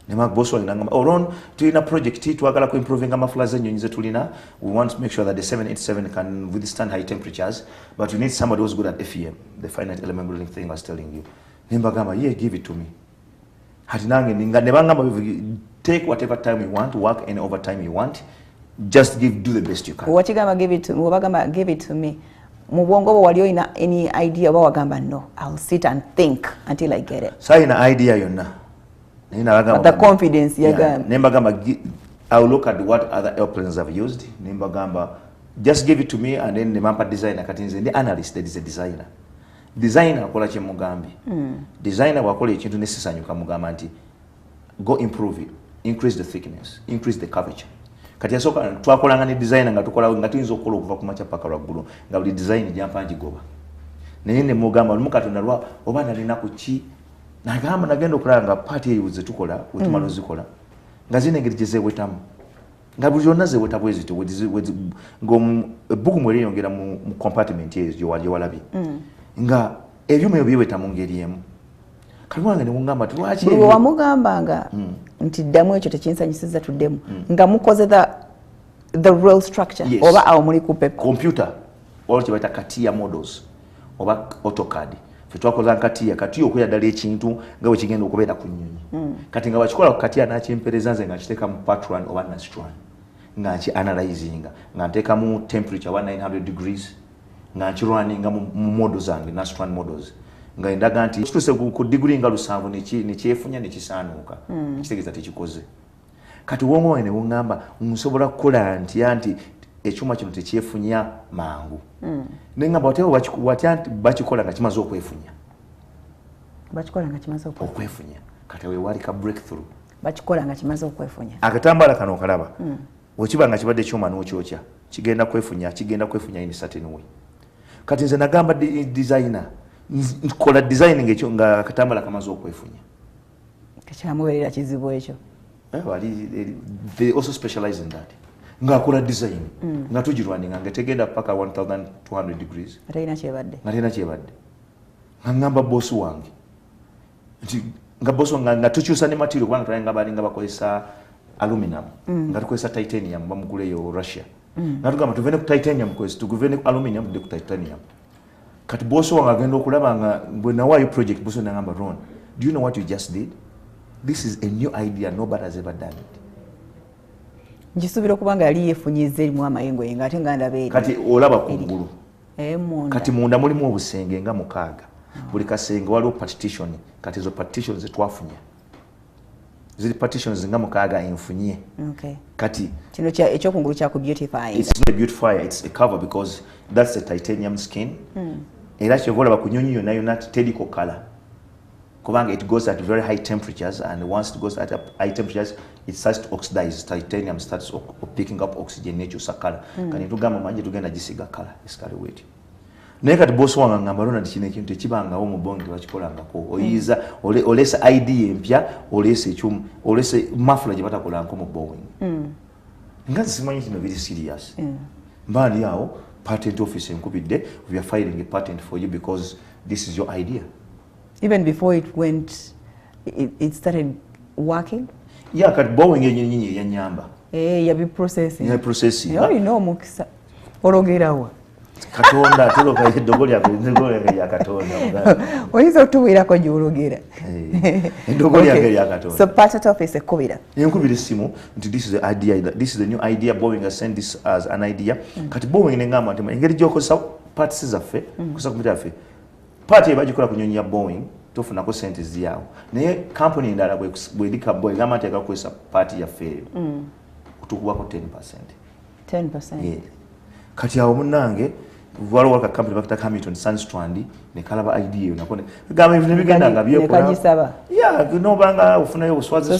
Nema boss wange nangamba Ron tulina project twagala ku improving amafula z'ennyonyi ze tulina. We want to make sure that the 787 can withstand high temperatures, but we need somebody who's good at FEM, the finite element modeling thing I was telling you. Nemba gamba yeah, give it to me. Hati nange nebangamba take whatever time you want, work any overtime you want, just do the best you can. Wachigamba give it to me, wabagamba give it to me. Mubongo bo waliyo ina any idea wagamba no, I'll sit and think until I get it. Sa ina idea yonna. But the confidence yeah. Nemba gamba I'll look at what other airplanes have used. Nemba gamba just give it to me and then nemampa designer katinze the analyst that is a designer. Designer akola kye mugambi. Designer wakola ekintu nesisanyuka mugamba nti go improve it, increase the thickness, increase the curvature. Kati yasoka twakolanga ne designer nga tukola nga tuyinza okukola okuva ku macha paka lwaggulu nga buli design jampa njigoba. Naye ne mugamba lumukatonda lwa oba nalina ku ki nagamba nagenda okulanga party eyo ze tukola wetumalo zikola nga zine ngeri gyezewetamu nga buli yonna zeweta bwezito ebbugu mweri yongera mu compartment eyo gye walabye nga ebyuma ebyeweta mu ngeri emu kalwange ne mungamba tulwaki bwe wamugambanga nti ddamu ekyo tekinsanyisiza tuddemu nga mukoze the real structure yes. Oba awo muli ku paper computer waliwo kye bayita CATIA models oba AutoCAD fe twakola CATIA okuya ddala ekintu nga bwe kigenda okubeera ku nnyonyi kati nga bakikola ku CATIA n'akyempereza nze nga kiteeka mu Patran oba Nastran nga nki analyzinga nga nteekamu temperature 1900 degrees nga nkirwaninga mu models zange Nastran models nga endaga nti kituse ku degree nga 7 nekyefunya nekisaanuuka kitegeeza tekikoze kati wongo wene wongamba nsobola kukola nti ekyuma kino tekyefunya mangu nengamba watya bakikola nga kimaze okwefunya okwefunya kati wewali ka breakthrough bakikola nga kimaze okwefunya akatambala kano okalaba wekiba nga kibadde kyuma n'okyokya kigenda kwefunya in certain way kati nze nagamba designer nkola designing ekyo nga akatambala kamaze okwefunya kyamubeerera kizibu ekyo they also specialize in that nga akola design nga tugirwaninga nga tegenda paka 1200 degrees nga kyebadde nga ngamba boss wange nti nga boss wange nga tukyusa ne material kubanga tulanga balinga bakozesa aluminum nga tukozesa titanium bamuguleyo Russia nga tugamba tuvene ku titanium tuguvene ku aluminum tudde ku titanium kati boss wange agenda okulaba nga bwe nawaayo project boss nagamba Ron, do you know what you just did? This is a new idea, nobody has ever done it. Njisubira okubanga yali yefunyiza erimu amayengo yenga ate nga ndabeera kati olaba kungulu munda kati munda mulimu obusenge nga mukaaga buli kasenge waliwo partition kati ezo partitions zetwafunya ziri partitions nga mukaaga enfunye kati kino ekyokungulu kyaku beautifying. It's not a beautifier, it's a cover because that's a titanium skin era kyovola bakunyonyi yonna yonna tediko color kubanga it goes at very high temperatures and once it goes at high temperatures it starts to oxidize. Titanium starts picking up oxygen nekyusa color kati tugamba manje tugenda gisiga color esikale weti naye kati bosi wange ngamba Ronald kino ekintu tekibangawo mu bonge bakikolangako oyiza olesa idea empya olesa ekyuma olesa mafula gye batakolanko mu Boeing nga simanyi kino biri serious mbali awo patent office nkubidde, we are filing a patent for you because this is your idea. Even before it started working? Yeah, kati Boeing yenyinyinyi yanyamba. Yabi processing. Yeah, processing. You know mukisa. Ologerawa. Katonda tuloka eddogoli ya Katonda. Oyinza otubuulirako gy'ologera. Eddogoli ya Katonda. So patent office ekkubira. Nkubira essimu nti this is the idea, this is the new idea. Boeing has sent this as an idea. Kati Boeing nengamba nti engeri gy'okozesa parts zaffe kusa ku mitaffe. Part ebagikola ku nnyonyi ya Boeing tofunako sente ziyaawo. Naye company endala bw'erika Boeing gamba nti akakozesa part yaffe eyo. Kutukubako 10%. 10%. Yeah. Kati awo munnange waliwo ka company bakita Hamilton Sandstrand ne kalaba idea nakone gamba ebintu bigenda nga byekola nekajisaba nobanga ufunayo obuswazi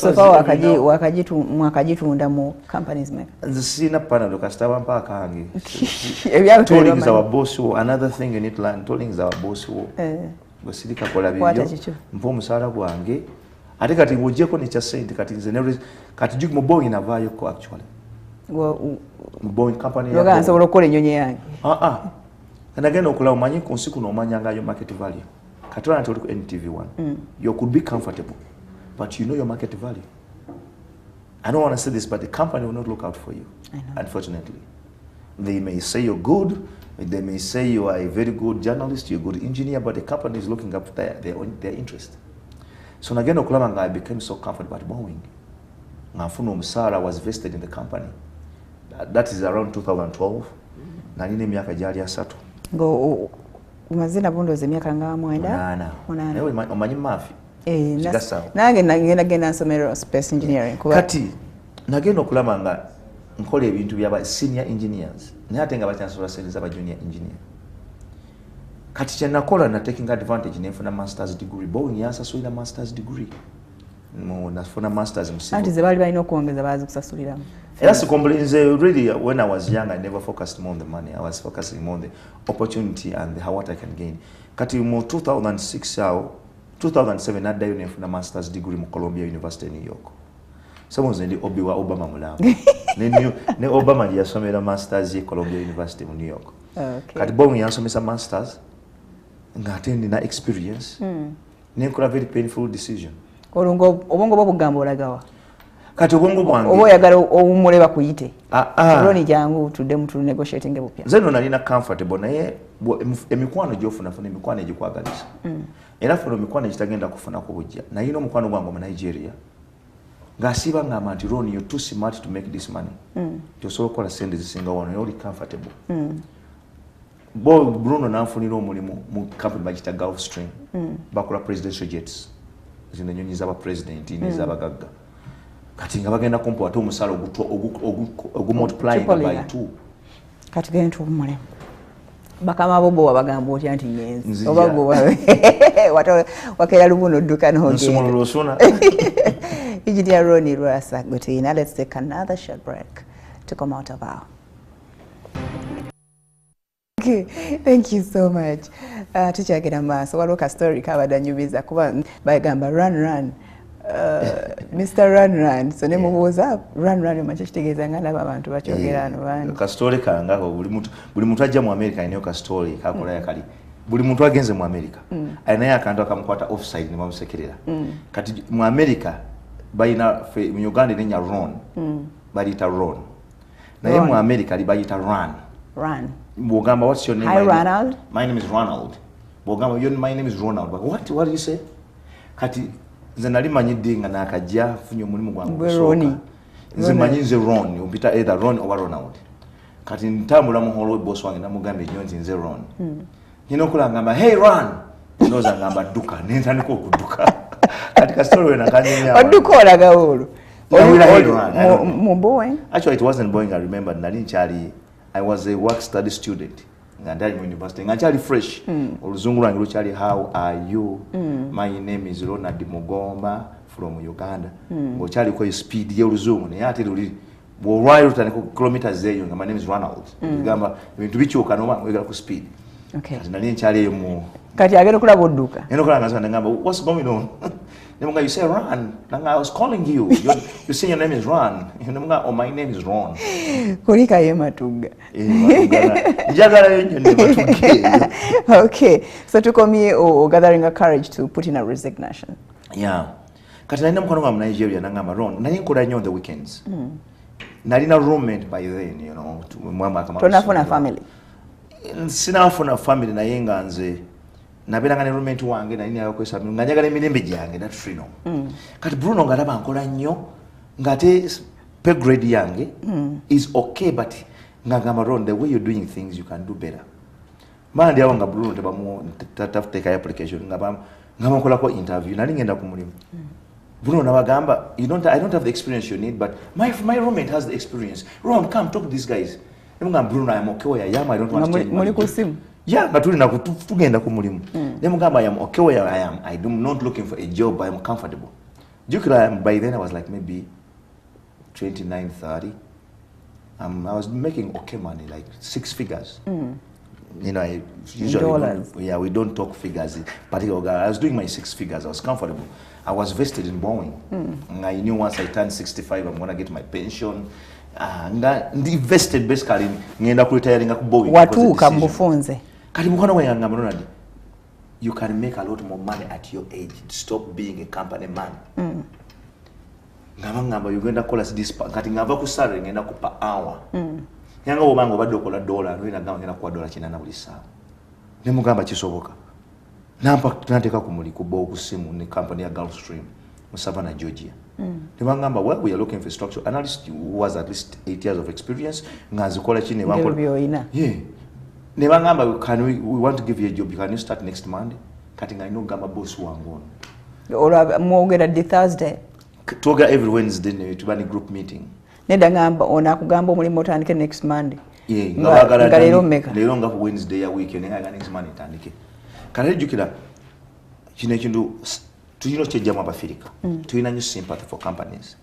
mwakagitunda mu companies make nze sina panel kasitaba mpaka kange tolling is our boss who another thing you need to learn tolling is our boss who basirika kola bibyo mpo musala gwange ate kati ngojeko ne cha sente kati nze kati juku mu Boeing navayo ko actually Boeing company ya yoga nsobola okukola ennyonyi yange nagenda okulaba omanyi ku nsi kuno omanyangayo market value katona nti oli ku NTV1 you could be comfortable but you know your market value. I don't want to say this but the company will not look out for you, unfortunately. They may say you're good, they may say you are a very good journalist, you're a good engineer, but the company is looking up their interest. So nagenda okulaba nga I became so comfortable at Boeing ngafuna omusaala was vested in the company. That is around 2012. Nalina emyaka gyali 3. Ngo umazina bundoze emyaka nga 9. Ewe omanyi mafi? Nange nagenda nsomero space engineering. Kati nagenda okulaba nga nkola ebintu byaba senior engineers. Naye ate nga bakyansobola sente z'aba junior engineer. Kati kye nakola na taking advantage nefuna master's degree. Boeing yansasulira master's degree. Nafuna masters msibo. Anti ze bali balina okuongeza bazi kusasulira. Yes, really, when I was young, I never focused more on the money. I was focusing more on the opportunity and what I can gain. Kati mu 2006 2007 naddayo nefuna master's degree mu Columbia University New York. Someone's in the Obi wa Obama mulambo. ne Obama yasomera masters ye Columbia University mu New York. Okay. Kati Boeing yasomesa masters ngatendi na experience. Nenkola very painful decision. Obongo bw'obugamba olagawa. Kati obongo bwange oba oyagala owummule bakuyite Roni jangu tudde tu negotiating ebupya nze no nalina comfortable naye emikwano gyofuna emikwano egikwagalisa era funa emikwano egitagenda kufuna ku bujja nalina omukwano gwange mu Nigeria ng'asiiba ngamba nti Roni you're too smart to make this money tosobola okukola sente zisinga wano you're comfortable Bruno nanfunira omulimu mu company bagita Gulfstream bakola presidential jets zino nnyonyi z'aba president n'ez'abagagga kati nga bagenda kumpa ate omusala ogumultiplying by 2 kati genda tumule bakama bobo wabagamba otya nti nyenzi oba gwe wakera lubuno dduka n'ogenda nsumulula Engineer Ronald Lwasa Gutina. Let's take another short break to come out of our. Okay, thank you so much. Tukyagenda maaso waliwo ka story kabadanyumiza kuba bagamba run Mr. Run so ne mubuuza run omanyi kitegeeza nga ndaba abantu bakyogera ano bandi ka story kangako buli muntu ajja mu America alinayo ka story kakola yakali buli muntu agenze mu America alinayo akantu akamukwata offside ne bamusekerera kati mu America bayina mu Uganda nenya Ron bayita Ron naye mu America bayita Run Bogamba, what's your name? Hi, Ronald. My name is Ronald. Bogamba, my name is Ronald. But what do you say? Kati zenali manyidi nga nakajja funyo mulimu gwangu Roni. Nze manyi nze Ron, umpita either Ron or Ronald. Kati ntambula mu holo boss wange namugambe nnyo nze Ron. Nino kula ngamba, "Hey Ron." Noza ngamba duka, nenta niko okuduka. Kati ka story wena kanyenya. Oduka olaga holo. Boeing. Actually it wasn't Boeing, I remember. Nali nchali I was a work study student at university. Ngachali fresh. Oluzungu lwange lukyali how are you? My name is Ronald Mugomba from Uganda. Ngokyali ko speed ye oluzungu ne ate luli bwolwayo taniko kilometers zeyo nga my name is Ronald. Ngamba ebintu bikyuka no ngegala ku speed. Okay. Nali nkyali mu kati agenda kulaba odduka. Eno kula ngasa ngamba what's going on? Nemunga, you say Ron. Nanga, I was calling you. You say your name is Ron. Nemunga, oh, my name is Ron. Kulika ye matuga. Okay, so tukomye gathering a courage to put in a resignation. Yeah. Kati nalina mukwano gwa mu Nigeria nangamba Ron, nali nkola nnyo on the weekends. Nalina roommate by then, you know, tonafuna family. Sinafuna family naye nga nze nabeeranga ne roommate wange nalina yakwesa nga njagala emirembe gyange that free no. Kati Bruno nga laba nkola nnyo ngate pay grade yange is okay, but nga gamba Ron, the way you're doing things you can do better. Mandi awo nga Bruno tebamu take application nga nkolako interview nali ngenda ku mulimu. Bruno nabagamba, I don't have the experience you need, but my roommate has the experience. Ron, come talk to these guys. Bruno, I'm okay where I am. I don't want to change my yeah, but we're not tugenda ku mulimu. I am okay where I am. I'm not looking for a job. I'm comfortable. By then I was like maybe 29, 30. I was making okay money, like 6 figures. You know, I usually we don't talk figures. Particularly, I was doing my 6 figures. I was comfortable. I was vested in Boeing. I knew once I turned 65, I'm gonna get my pension. And invested basically ngenda ku retiring ku Boeing. Watuuka mbufunze. Kati mukono wa yanga Ronald, you can make a lot more money at your age. Stop being a company man. Ngamba yugenda kola this kati ngava ku salary ngenda ku per hour. Yanga obanga obadde okola $1 no ina gamba ngenda ku $9 buli saa. Ne mugamba kisoboka. Nampa tunateka ku muli ku bo ku simu ne company ya Gulfstream mu Savannah, Georgia. Nebangamba, well, we are looking for a structural analyst who was at least 8 years of experience. Ngazikola chini wankola. Yeah. Nebangamba, we want to give you a job. Can you start next Monday? Kati I know gamba boss wangu. Ola mwogera di Thursday. Toga every Wednesday ne tubani group meeting. Neda ngamba ona kugamba omulimu otandike next Monday. Yeah, ngalero meka. Lero nga Wednesday ya weekend nga next Monday tandike. Kale jukira kino ekintu tuyino kyejjamu Abafirika. Tuyina nnyo sympathy for companies.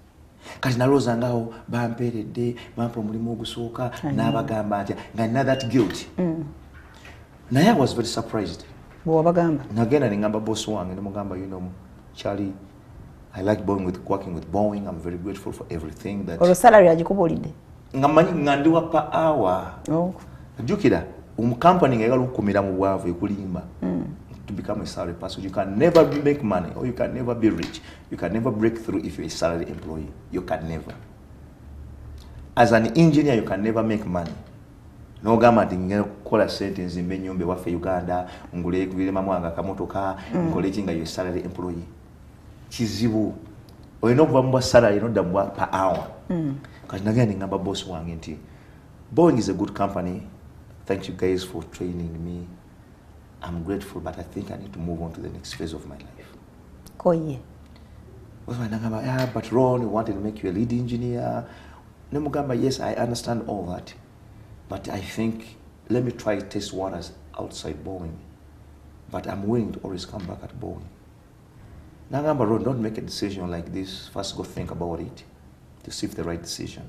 Kati nalooza ngawo bampeeredde bampa omulimu ogusooka n'abagamba nti nga nina that guilt. Naye I was very surprised. Bw'obagamba? Nagenda ne ngamba boss wange ne mugamba, you know, Charlie, I like working with Boeing. I'm very grateful for everything that. Olo salary agikubulidde? Ngamanyi ngandiwa per hour. Oh. Jukira, company ngayagala okukumira mu bwavu ekulimba. To become a salary person, you can never make money or you can never be rich. You can never break through if you're a salary employee. You can never. As an engineer, you can never make money. No gama tinga kola sentence in Benyombe wafe Uganda, ngule kubile mamwanga kamotoka, ngole chinga you're a salary employee. Chizibu. Oyino kuva salary no dambwa per hour. Kati nagenda ngamba boss wange nti Boeing is a good company. Thank you guys for training me. I'm grateful, but I think I need to move on to the next phase of my life. Koye. Yeah, but Ron, we wanted to make you a lead engineer. Nemugamba, yes, I understand all that. But I think, let me try to test waters outside Boeing. But I'm willing to always come back at Boeing. Nagamba, Ron, don't make a decision like this. First go think about it to see if the right decision.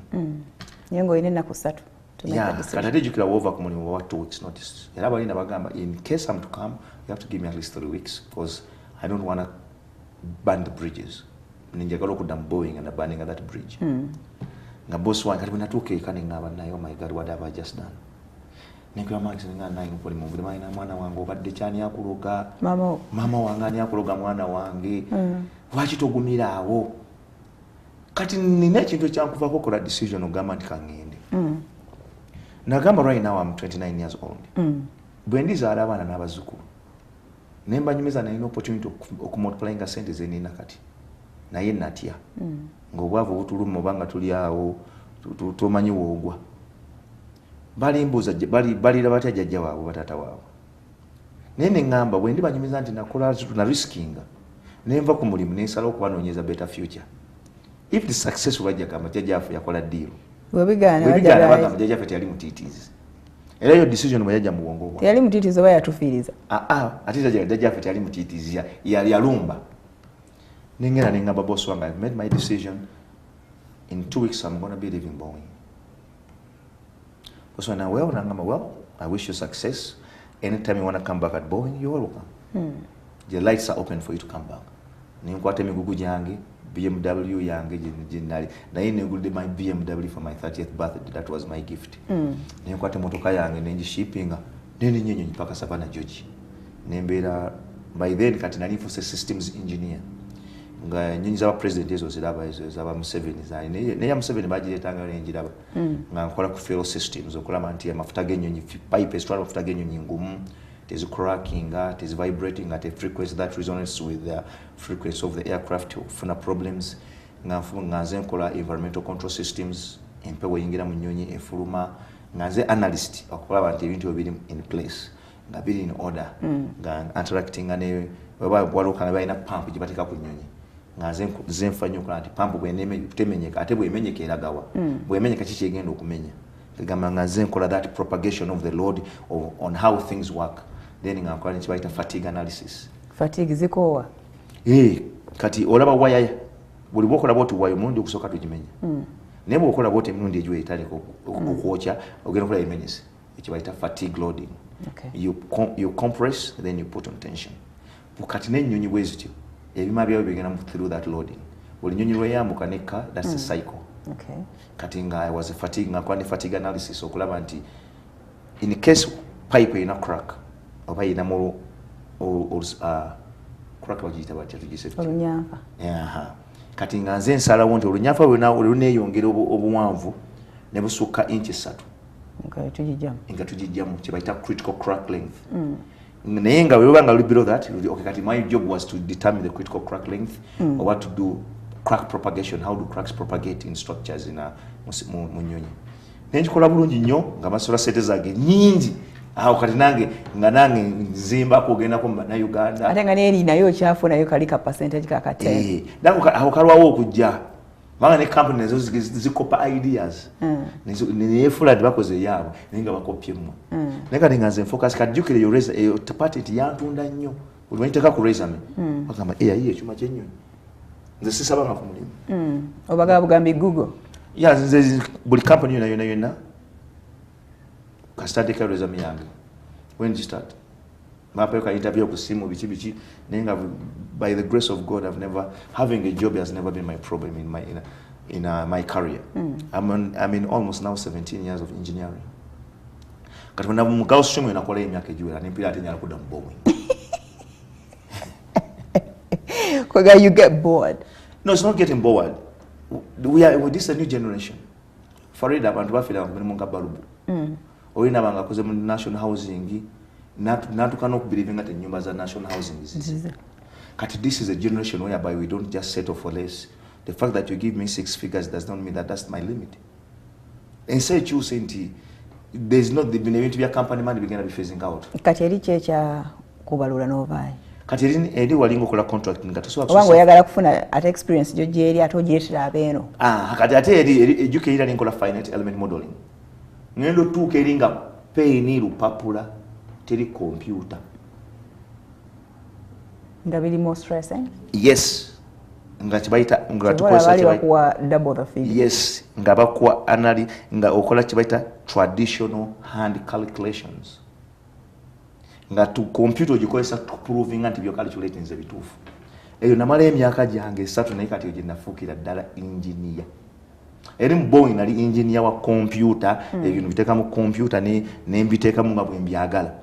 Nyongo ine nakusatu. Yeah, katadijukira wova kumulimu wa 2 weeks notice. Yaraba ina bagamba, in case I'm to come, you have to give me at least 3 weeks because I don't want to burn the bridges. Ninjagala okudda mu Boeing and burning that bridge. Nga boss wange kati natuke kane ngaba naye, oh my God, what have I just done? Nekula Max nga naye nkoli mu bulima ina mwana wange obadde kyani akuloga. Mama wange ani akuloga mwana wange. Lwaki togumira awo? Kati nina ekintu kyankuvako kola decision ogamba nti kangende. Nagamba right now I'm 29 years old. Bwendizaala abaana n'abazzukulu. Nemba nyumiza nalina opportunity okumultiplying sente ze nina kati. Naye natya. Ng'obwavu butuluma obanga tuli awo tomanyi woogwa. Balimbuuza balira batya jjajja waabwe batata waabwe. Naye ne ngamba bwe ndibanyumiza nti nakola na riskinga. Nenva ku mulimu nensala okubanoonyeza better future. If the successful bajja kama jjajja afu yakola deal. Webigana jjajja ffe teyali mutiitiizi. Era yo decision mwe yajja mu bwongo bwa. Teyali mutiitiizi oba yatufiiriza? Ate jjajja ffe teyali mutiitiizi, yalumba. Nengera ne ngamba boss wange, I've made my decision. In 2 weeks I'm going to be leaving Boeing. Boss wange, well, I wish you success. Anytime you want to come back at Boeing, you're welcome. The lights are open for you to come back. ninkwata emigugu gyange BMW yange jinali naye negulide my BMW for my 30th birthday. That was my gift. Ninkwata motoka yange nenji shippinga nene nyenye mpaka Savannah George. Nembera by then kati nali for systems engineer. Nga nyinyi za president ezo ziraba ezo za Museveni za ne ya Museveni bajiretanga nenjiraba. Nga nkola ku fuel systems okola manti ya mafuta genyonyi pipe extra mafuta genyonyi ngumu. There's cracking, there's vibrating at a frequency that resonates with the frequency of the aircraft funa problems. Ngaze nkola environmental control systems empewo yingira mu nyonyi efuluma. Ngaze analyst okola bantu ebintu biri in place. Nga biri in order. Nga interacting ane waluka bayina pump jibatika ku nyonyi. Ngaze zenfanyo kola anti pump bweneme temenyeka ate bwemenyeka eragawa. Bwemenyeka kichi egenda okumenya. Kagamba ngaze nkola that propagation of the load on how things work. Then ngakola nchibaita fatigue analysis. Fatigue zikowa. Kati olaba waya buli bokola botu wayo mundi okusoka tujimenya. Nebo okola bote mundi ejuwe itali okuocha ogenda kola emenyese. Echibaita fatigue loading. Okay. You compress then you put on tension. Bukati nenyonyi bwezityo ebima byawe bigena through that loading. Buli nyonyi lwe yambuka neka that's the cycle. Okay. Kati nga was a fatigue ngakwani fatigue analysis okulaba nti in case pipe ina crack oba ina mo crack wajita bati tujise olunyafa kati nga nze nsala wonte olunyafa lwe nawo luneyongera obuwanvu ne busuka inch 3 nga tujijjamu kibaita critical crack length naye nga bwe banga below that okay kati my job was to determine the critical crack length or what to do crack propagation, how do cracks propagate in structures in a munyonyi. Nenjikola bulungi nnyo nga masola sete zage nyingi aho kati nange nga nange zimba kugenda ko na Uganda ate nga neri nayo kyafu nayo kalika percentage ka 10 nango aho kalwawo okujja banga ne company nazo zikopa ideas ne fulad bakoze yabo ninga bakopye mu neka ningaze focus kadjukire yo raise e tapati yantunda nnyo ulwanyiteka ku raise me bakamba iye chuma chenyo nze sisaba nga kumulimu obaga bugambi Google ya nze buli company yona ka start ka raise me yange when you start mapa ka interview ku simu bichi nenga by the grace of God I've never having a job has never been my problem in my career. I'm in almost now 17 years of engineering. Kati na mugao stream inakola emyaka ejuwera nempira ate nyala kuda mbowing. Because you get bored. No, it's not getting bored. This is a new generation. Farida abantu bafira ku munga balubu. Oyina banga koze mu national housing natukana okubelieving at nyumba za national housing is. Kati this is a generation whereby we don't just settle for less. The fact that you give me 6 figures does not mean that that's my limit. And say you saying there's not the benefit to be a company man begin to be phasing out. Kati eri checha kubalula no vai. Kati eri walingo kola contract ngata so wango yagala kufuna at experience jo jeri atojetira abeno. Kati ate eri educator lingo la finite element modeling. Ngendo tu keringa pay ni lupapula teri computer. Ndabili more stressing? Yes. Ngachibaita ngatukosa kwa double the figure. Yes, ngabakwa anali nga okola chibaita traditional hand calculations. Ngatu computer ogikosa to proving anti byo calculate nze bitufu. Eyo namala emyaka jange 3 naye kati ogenda fukira ddala engineer. Eri mbowing ali engineer wa computer, ebintu biteka mu computer ne mbiteka mu ngabwe mbyagala.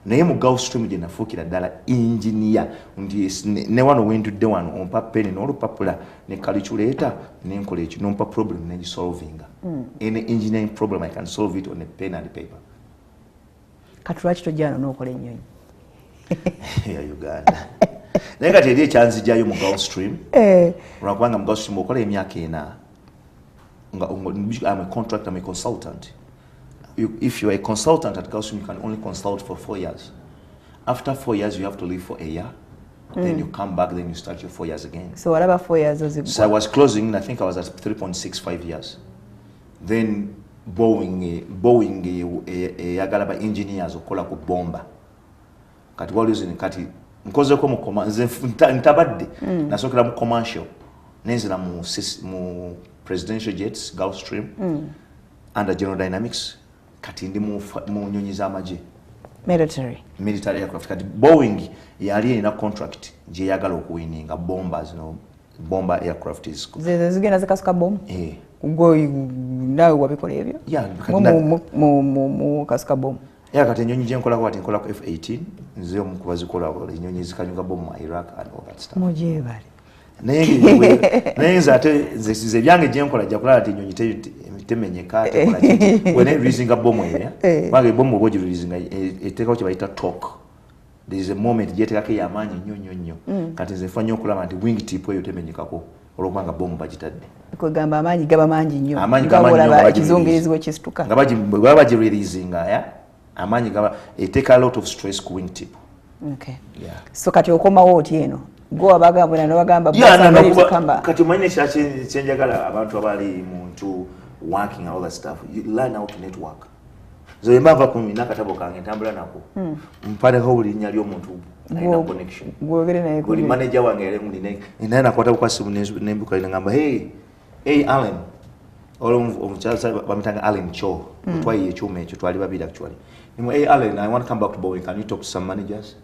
Naye mu Gulf Stream je nafukira ddala engineer ndi ne wano wentudde wano ompa pen n'olupapula ne calculator ne nkola ekyo nompa problem ne solving. Any engineering problem I can solve it on a pen and paper. Katulaki tojjana n'okola ennyonyi. Ya Uganda. Naye kati eri ekyanzi jayo mu Gulf Stream. Lwakubanga mu Gulf Stream okola emyaka ena. I'm a contractor, I'm a consultant. If you are a consultant at Gulf Stream, you can only consult for 4 years. After 4 years, you have to leave for a year. Then you come back, then you start your 4 years again. So what about 4 years was it? So I was closing, I think I was at 3.65 years. Then Boeing yagalaba engineers okola ku bomba. Kati wali using kati nkoze ko mu ntabadde nasokera mu commercial nenzira mu presidential jets Gulf Stream under General Dynamics. Kati ndi mu nyonyi za maji military aircraft. Kati Boeing yali ina contract gye yagala okuwininga bombers no bomber aircraft is zigenda zikasuka bomb nawe wabikola ebyo mu kasuka bomb kati ennyonyi gye nkolako ati nkolako F-18 nze omu ku bazikola ennyonyi zikanyuga bomb mu Iraq and all that stuff mugyebale naye nze ate ze byange gye nkola jja kulaba ati ennyonyi temenyeka tekola kiti wena releasinga bomb eyo kubanga bomb oba ogireleasinga eteekawo kye bayita talk. There is a moment gyeteekako ey'amaanyi nnyo kati nze nfa nnyo okulaba nti wing tip eyo temenyekako olwokubanga bomb bagitadde kwegamba amaanyi gaba mangi nnyo olaba ekizungirizi bwe kisituka nga baba bagireleasinga amaanyi gaba eteeka a lot of stress ku wing tip. So kati okomawo oti eno gwe abagambula nobagamba kati omanyi kyenjagala abantu abali muntu working and all that stuff, you learn how to network. So mbava kumi nakatabo kange ntambula nako mpaneko buli nnya ly'omuntu alina connection gwogere naye buli manager wange yali muli naye nakwata kwa simu nembuka ngamba hey Alan omukyala bamitanga Alan Cho twaye ekyuma ekyo twali babiri actually hey Alan, I want to come back to Boeing, can you talk to some managers?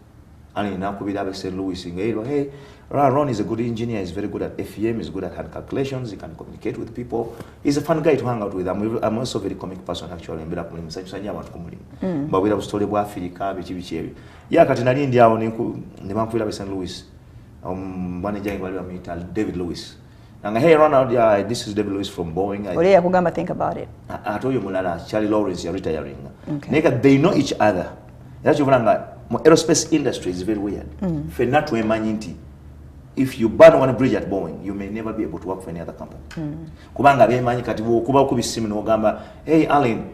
And nakubira abe St. Louis ngelo hey Ron is a good engineer, he's very good at FEM, he's good at hand calculations, he can communicate with people, he's a fun guy to hang out with. I'm also a very comic person actually, mbira ku mulimu sanya abantu ku mulimu mbabira busitole bwa Africa bichi ebyo kati nali ndi awo ne bankubira abe St. Louis manager wange bali bamuyita David Lewis nanga hey Ronald, this is David Lewis from Boeing. Ole yakugamba think about it atoyo mulala Charlie Lawrence ya retiring neka they know each other. That's why aerospace industry is very weird. Fena twemanyi nti if you burn one bridge at Boeing, you may never be able to work for any other company. Kubanga bemanyi kati kuba kubisimu n'ogamba hey Alan,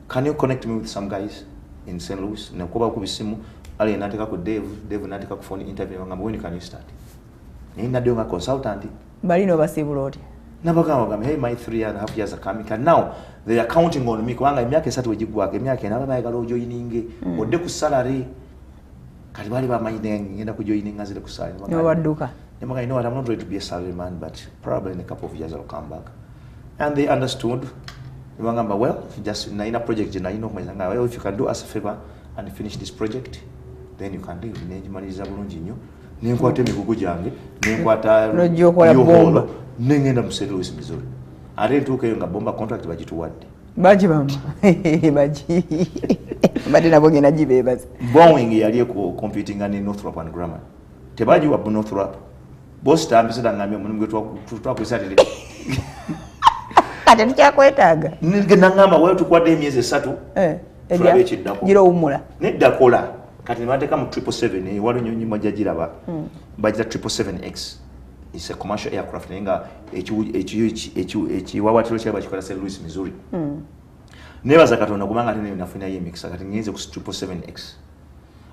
can you connect me with some guys in St. Louis? Ne kuba kubisimu Alan nateka ku Dave nateka ku phone interview ngamba when can you start? Ne nadyo nga consultant bali no basibuloti nabagamba hey my 3.5 years are coming and now they are counting on me kubanga emyaka 3 wegigwako emyaka enaba bayagala ojoyininge odde ku salary kati bali bamanyi ngenda kujoyininga zile ku salary no waduka. You know what, I'm not ready to be a salary man, but probably in a couple of years I'll come back. And they understood. Well, just in a project, well, if you can do us a favor and finish this project, then you can leave. Nenkwata emigugu gyange nenkwata yoholo nengenda mu St. Louis, Missouri. Ate ntuukeyo nga bomba contract bagituwadde. Bagibamba baji bade nabo ngena gibebaza. Boeing yali competing ne Northrop and Grumman. Tebagiwa Northrop. Boss tambisira ngamye omulimu gwe twakusatire. Ate tukyakwetaaga. Ngenda ngamba wewe tukwadde emyezi 3. Tulabe ekiddako. Giro umula. Neddakola. Kati nibateka mu 777 wali nyonyi majja giraba. Bajja 777X. It's a commercial aircraft nenga ekiwawatiro kyaba kikola St. Louis, Missouri. Nebaza Katonda kubanga tene nafuna yemikisa kati ngenze ku 777X.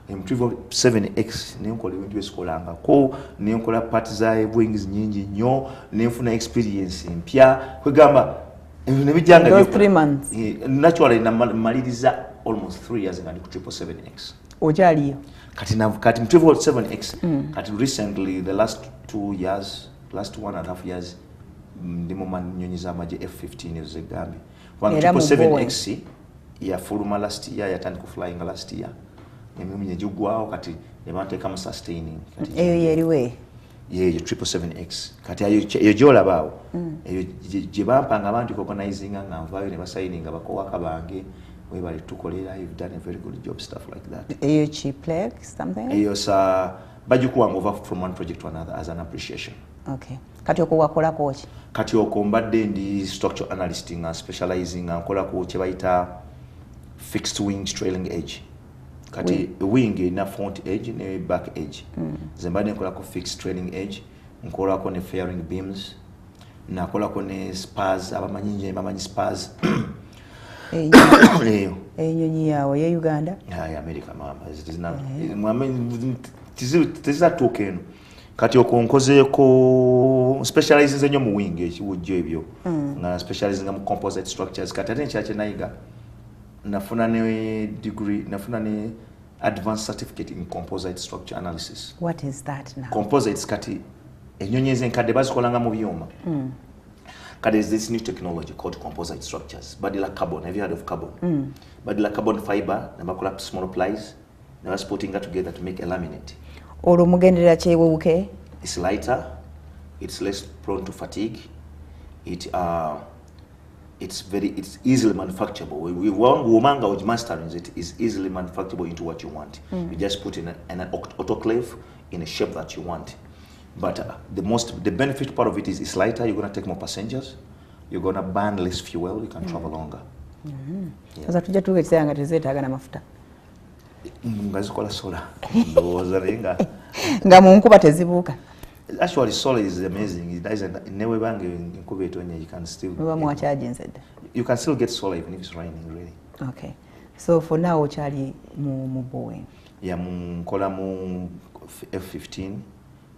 M7X nenkola ebintu byezikolanga ko nenkola parts za wings nyingi nnyo nenfuna experience mpya kwegamba nebijjanga those 3 months naturally namaliriza almost 3 years nga ndi ku 777X ojaliyo kati mu 777X kati recently the last 2 years last 1.5 years ndimo manyonyi za maje F-15 ezegambi kwa 777X ya fuluma last year yatandika flying last year emimye jugwao kati nebateka mu sustaining kati eyo yeriwe ye 777X kati ayo jola bawo eyo jibapanga abantu organizing nga nvayo ne basigning abakowaka bange we bali tukolera, you've done a very good job, stuff like that. Are you cheap leg something? Yes, bajukuwanga over from one project to another as an appreciation. Okay. Kati oko wakola kochi? Kati oko mbadde ndi structural analyst nga specializing nkola ku kye bayita fixed wing trailing edge. Kati wing ina front edge ne back edge. Zembadde nkola ku fixed trailing edge, nkola ko ne fairing beams, nakola ko ne spars, abamanyi spars. Enyonyi yawe ya Uganda? Ya America mama. Tizina token. Kati okonkozeko specializes ennyo mu wing ekiwujjo ebyo. Nga specializing mu composite structures. Kati ate nchache naiga nafuna ne degree, nafuna ne advanced certificate in composite structure analysis. What is that now? Composites kati enyonyi ezenkadde bazikolanga mu byuma. There's this new technology called composite structures. Badila carbon. Have you heard of carbon? Badila carbon fiber. Never collapse small plies. Never putting that together to make a laminate. olwo mugenderera kyewubuke. It's lighter, it's less prone to fatigue, it's easily manufacturable. We want Womanga which mastering it is easily manufacturable into what you want. You just put in an autoclave in a shape that you want. But the benefit part of it is it's lighter. You're gonna take more passengers. You're gonna burn less fuel. You can travel longer. Sasa tujja tuwekisanga nga tezeetaaga na mafuta. Ngazikola solar. Ndowooza renga. Nga mu nkuba tezibuuka. Actually, solar is amazing. It doesn't. Never bang in Kuwait, you can still. You can still get solar even if it's raining, really. Okay. So for now, Charlie, mu Boeing. Yeah, mu kola mu F-15,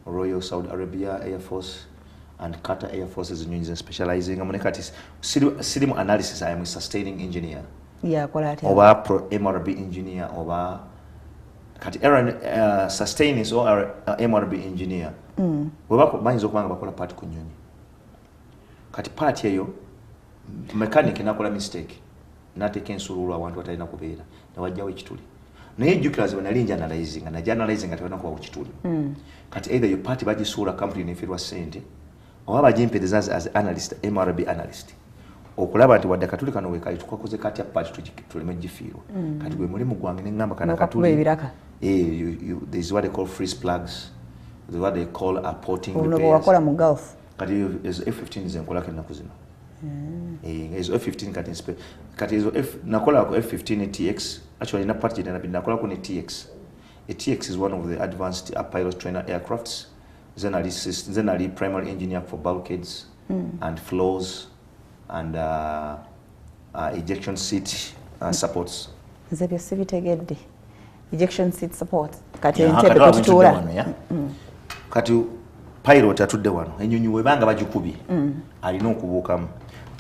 Royal Saudi Arabia Air Force, and Qatar Air Force is specializing. I'm Sidim analysis. I am a sustaining engineer. Yeah, quality. Over pro MRB engineer over. Sustaining so MRB engineer. Webako bayinza okubanga bakola part ku nnyonyi. Kati part eyo mechanic nakola mistake. Nateka ensululu abantu batalina kubeera. Nawajjawo ekituli. Naye jjukiraze bwe nali analyzing ati bana kuba ekituli. Kati either your party bagisuula company nefirwa ssente oba bagimpereza as analyst, MRB analyst. Okulaba nti wadde katuli kano wekali tukakoze kati ya part tuleme gifiirwa. Kati gwe mulimu gwange ne ngamba kana katuli. There's what they call freeze plugs. There's what they call porting repairs. Kati F-15 is enkola ke naku zino. Ezo F-15 kati ezo nakola ku F-15 TX. Actually na part jena nakola ku ne TX. A TX is one of the advanced pilot trainer aircrafts. Then I primary engineer for bulkheads and floors and ejection seat supports. Nzebyo sibitegedde. Ejection seat support. Kati entebe kututura. Kati pilot atudde wano. Ennyonyi webanga bagikubi. Alina okubuukamu.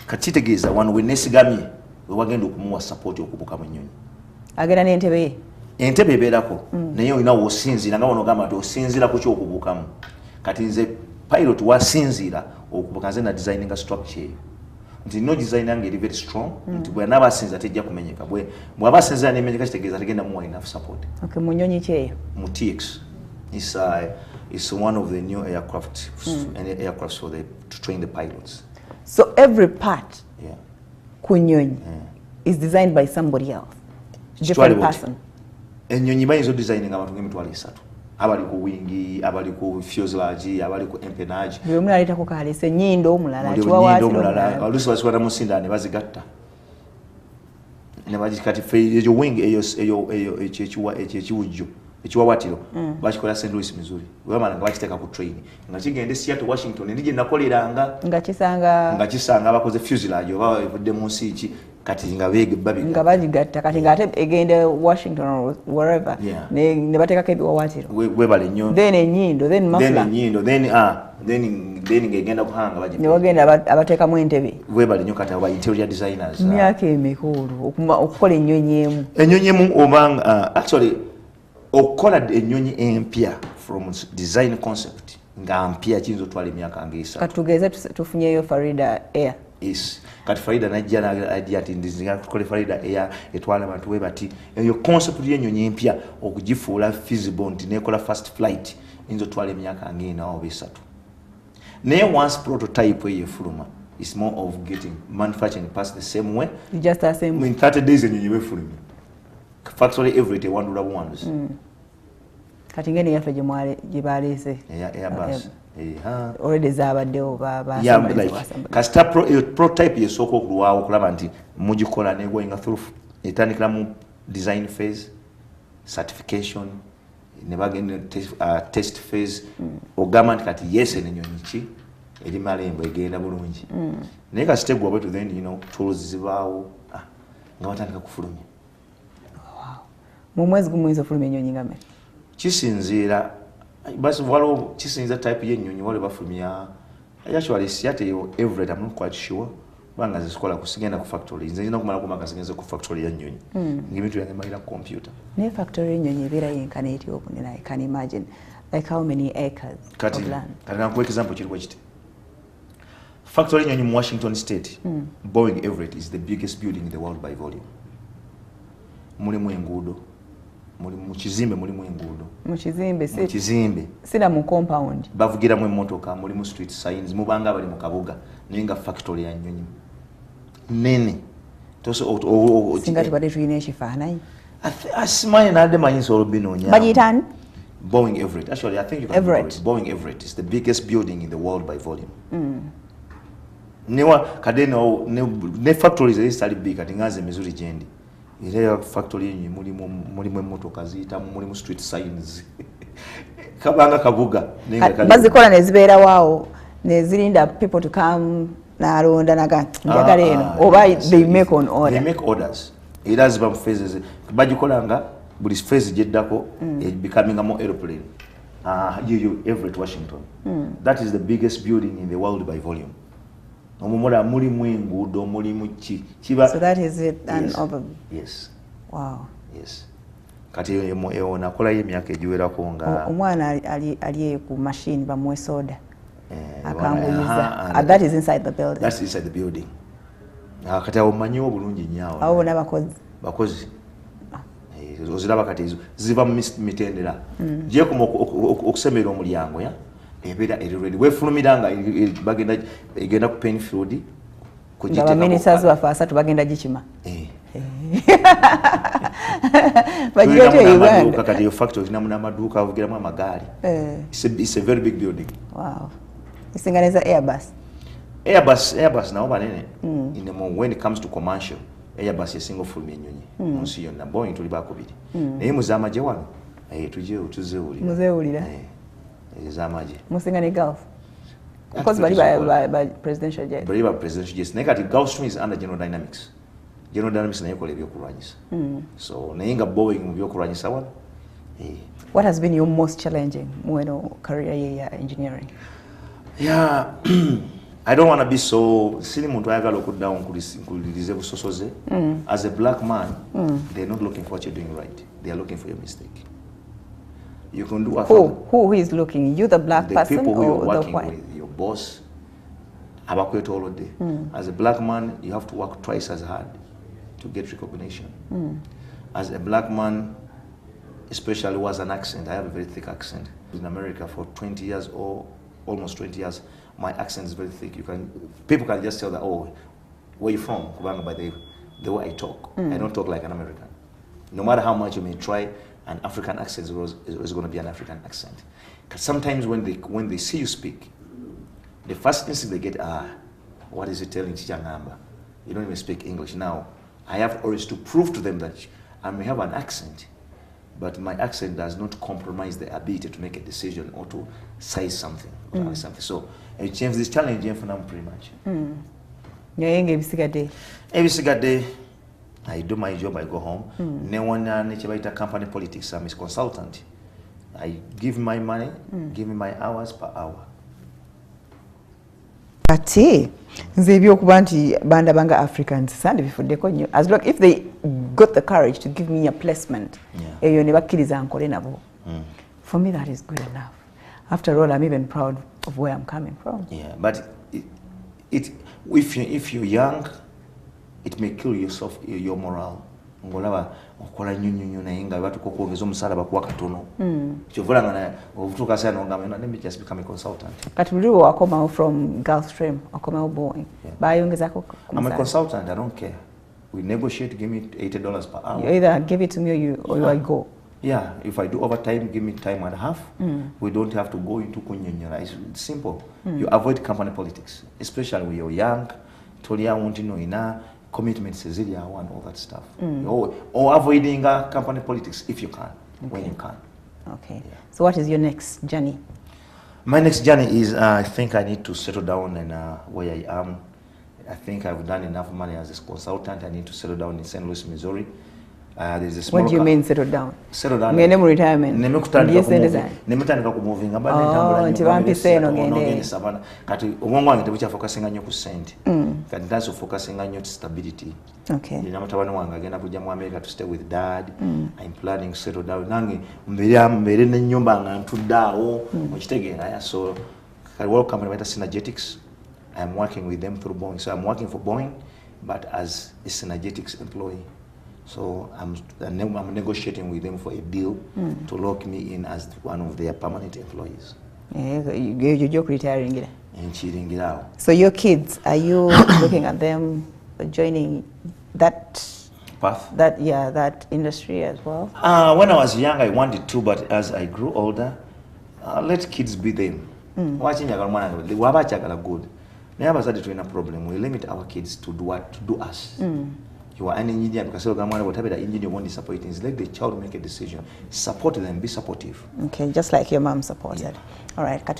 Kati tegeeza wano we nesigamye we wagenda okumuwa support okubuuka mu nnyonyi. Agenda n'entebe ye. Entebe ebeerako. Naye olina wosinzira nga wano gamba nti osinzira ku kyokubuukamu. Kati nze pilot wasinzira okubuuka nze na designinga structure eyo. Nti no designer ngeri very strong. Nti bwe nabasinza tejja kumenyeka. Bwe abasinza n'emenyeka kitegeeza tegenda muwa enough support. Okay, mu nnyonyi kyeyo. Mu TX. It's one of the new aircrafts to train the pilots. So every part ku nnyonyi is designed by somebody else. Different person. Ennyonyi bayinza designing abantu ng'emitwalo 3. Abali ku wingi, abali ku fuselage, abali ku empennage. Bwe mulaleeta ku kalese nnyindo omulala kiwawaati omulala. Oluusi basibala mu sinda ne bazigatta. Ne bagikati eyo wing eyo ekiwujjo. Ekiwawaatiro bakikola St. Louis, Missouri. Webamala nga bakiteeka ku train. Nga kigende Seattle, Washington ndi gye nakoleranga. Nga kisanga abakoze fuselage oba evudde mu nsi ki kati nga babigatta. Nga bagigatta kati nga ate egende Washington or wherever. Ne bateekako ebiwawaatiro. Webale nnyo. Then ennyindo, then muffler. Then ngegenda kuhanga baje. Ne bagenda abateekamu entebe. Webale nnyo kati aba interior designers. Myaka emeka olwo okukola ennyonyi emu. Ennyonyi emu obanga actually okukola ennyonyi empya from design concept nga mpya kiyinza otwala emyaka nga 3. Kati tugeeze tufunyeyo Farida Air. Yes. Kati Farida najja n'ajja ati ndizinga tukole Farida Air etwala abantu we bati eyo concept y'ennyonyi empya okugifuula feasible nti nekola first flight yinza otwala emyaka nga 4 oba 3. Naye once prototype eyefuluma is more of getting manufacturing parts the same way. Just the same. In 30 days ennyonyi wefulumye. Factory every day one dollar ones. Kati ngene yafe gye baleese. Airbus. Already zabaddewo baba. Yeah, like kasta prototype yesoko okuwawo okulaba nti mugikola ne going through etandikira mu design phase, certification, ne bagenda test phase. Ogamba nti kati yes ennyonyi ki eri malembo egenda bulungi. Naye kasitego bwe to then tools zibaawo nga batandika kufulumya. Mu mwezi gumuyinza ofulumya ennyonyi nga mmeka? Kisinziira basi waliwo kisinziira type y'ennyonyi wale bafulumya. Actually Seattle every I'm not quite sure. Banga zikola kusigenda ku factory. Nze nina kumala kumaka sigenze ku factory y'ennyonyi. Ngibintu yange malira computer. Ne factory y'ennyonyi ebeera yenkana etya obunene? I can imagine. Like how many acres of land? Kati nakuwa example kiri bwekiti. Factory y'ennyonyi mu Washington State, Boeing Everett is the biggest building in the world by volume. Mulimu enguudo, mu kizimbe mulimu enguudo. Mu kizimbe Mu kizimbe. Sira mu compound. Bavugiramu emmotoka mulimu street signs mubanga bali mu kabuga naye nga factory ya nnyonyi. Nene. Toso singa tubadde tulina ekifaananyi. Asimanyi nadde manyi nsobola binoonya. Bagiyitaani? Boeing Everett. Actually, I think you can Everett. Boeing Everett is the biggest building in the world by volume. Newa kadeno ne factories ezitali big kati ngaze mizuri jendi. Ile factory yenye mulimu emmotoka ziyita mulimu street signs. Kabanga kabuga nenga bazikola nezibeera waawo nezirinda people to come nalonda naga njagala eno oba they make on order. They make orders. Era ziba mu phases bagikolanga buli phase jeddako becoming a more aeroplane. You Everett, Washington. That is the biggest building in the world by volume. Omumula mulimu enguudo mulimu kiba. So that is it and yes. over. Yes. Wow. Yes. Kati eona kola emyaka egiwerako nga omwana ali ku machine bamuwe soda. Akawungeezi. That is inside the building. That's inside the building. Kati omanyiwo bulungi nnyo. Awo n'abakozi. Bakozi. Oziraba kati ezo ziva mu mitendera. Je okusemera omulyango ya. Ebera ready. Wefulumira nga bagenda egenda ku Penfield kujiteka. Ministers wa asatu bagenda gikima. Bagiyote Uganda. Kati yo factory namuna amaduka avugiramu amagari. It's a very big building. Wow. Isinganiza Airbus na banene. When it comes to commercial, Airbus is single full ennyonyi. Munsi yonna Boeing tuli bakubiri. Naye muzamaje wano. Tuje tuzeulira. Muzeulira. Zamaje. Musinga ne Gulf. Because by presidential jet. Bali ba presidential jet. Naye kati Gulfstream is under General Dynamics. General Dynamics naye kola ebyokulwanyisa. So naye nga Boeing mu byokulwanyisa wano. What has been your most challenging career year engineering? Yeah, I don't want to be so silly. Muntu ayagala okuddawo nkulirize busosoze. As a black man, they're not looking for what you're doing right. They are looking for your mistake. You can do who is looking? You the black person people who or you're working the white? with, your boss. All of day. As a black man, you have to work twice as hard to get recognition. As a black man, especially was an accent. I have a very thick accent. In America for 20 years or almost 20 years, my accent is very thick. People can just tell that, oh, where you from? By the way I talk. I don't talk like an American. No matter how much you may try, an African accent is going to be an African accent. Because sometimes when they see you speak, the first instinct they get what is it telling Chichangamba? You don't even speak English. Now, I have always to prove to them that I may have an accent, but my accent does not compromise the ability to make a decision or to say something. So, this challenge for them pretty much. Every single day, I do my job, I go home. No one company politics, I'm his consultant. I give my money, give me my hours per hour. Ate nze ebyokuba nti banda banga Africans sande bifuddeko nnyo as long if they got the courage to give me a placement eyo ne bakkiriza nkole nabo. For me that is good enough. After all, I'm even proud of where I'm coming from. Yeah, but if you're young, it may kill your morale. Ngolaba okola nyunyunyu naye nga batu kokuongeza omusalaba kuwa katono. Kyovulanga na obutuka sana ngame let me just become a consultant. Kati buli wakoma from Gulfstream okoma Boeing. Bayongezako I'm a consultant, I don't care. We negotiate, give me $80 per hour. You either give it to me or I go. Yeah, if I do overtime, give me time and a half. We don't have to go into kunyunyura. It's simple. You avoid company politics, especially when you're young. Tolia want to know ina commitments, all that stuff. Or avoiding company politics if you can, when you can. Okay. Yeah. So what is your next journey? My next journey is I think I need to settle down and where I am. I think I've done enough money as a consultant. I need to settle down in St. Louis, Missouri. There's a small what do you mean settle down? Settle down. Ngene retirement. Nemetandika ku moving abadde ntambula nti bampise eno ngende. Kati omongo wange tebucha focusinga nnyo ku sente. Kati ndaso focusinga nnyo stability. Okay. Nina mutabani wange agenda kujja mu America to stay with dad. I'm planning to settle down. Nange mbere n'ennyumba nga ntuddawo okitegeera. So work company baita Synergetics. I'm working with them through Boeing. So I'm working for Boeing but as a Synergetics employee. So I'm negotiating with them for a deal to lock me in as one of their permanent employees. You're retiring. And so your kids, are you looking at them joining that path? That industry as well? When I was young, I wanted to, but as I grew older, let kids be them. Watching good. Never started to a problem. We limit our kids to do us. You are an engineer because whatever the engineer won't disappoint is let the child make a decision. Support them, be supportive. Okay, just like your mom supported. All right, you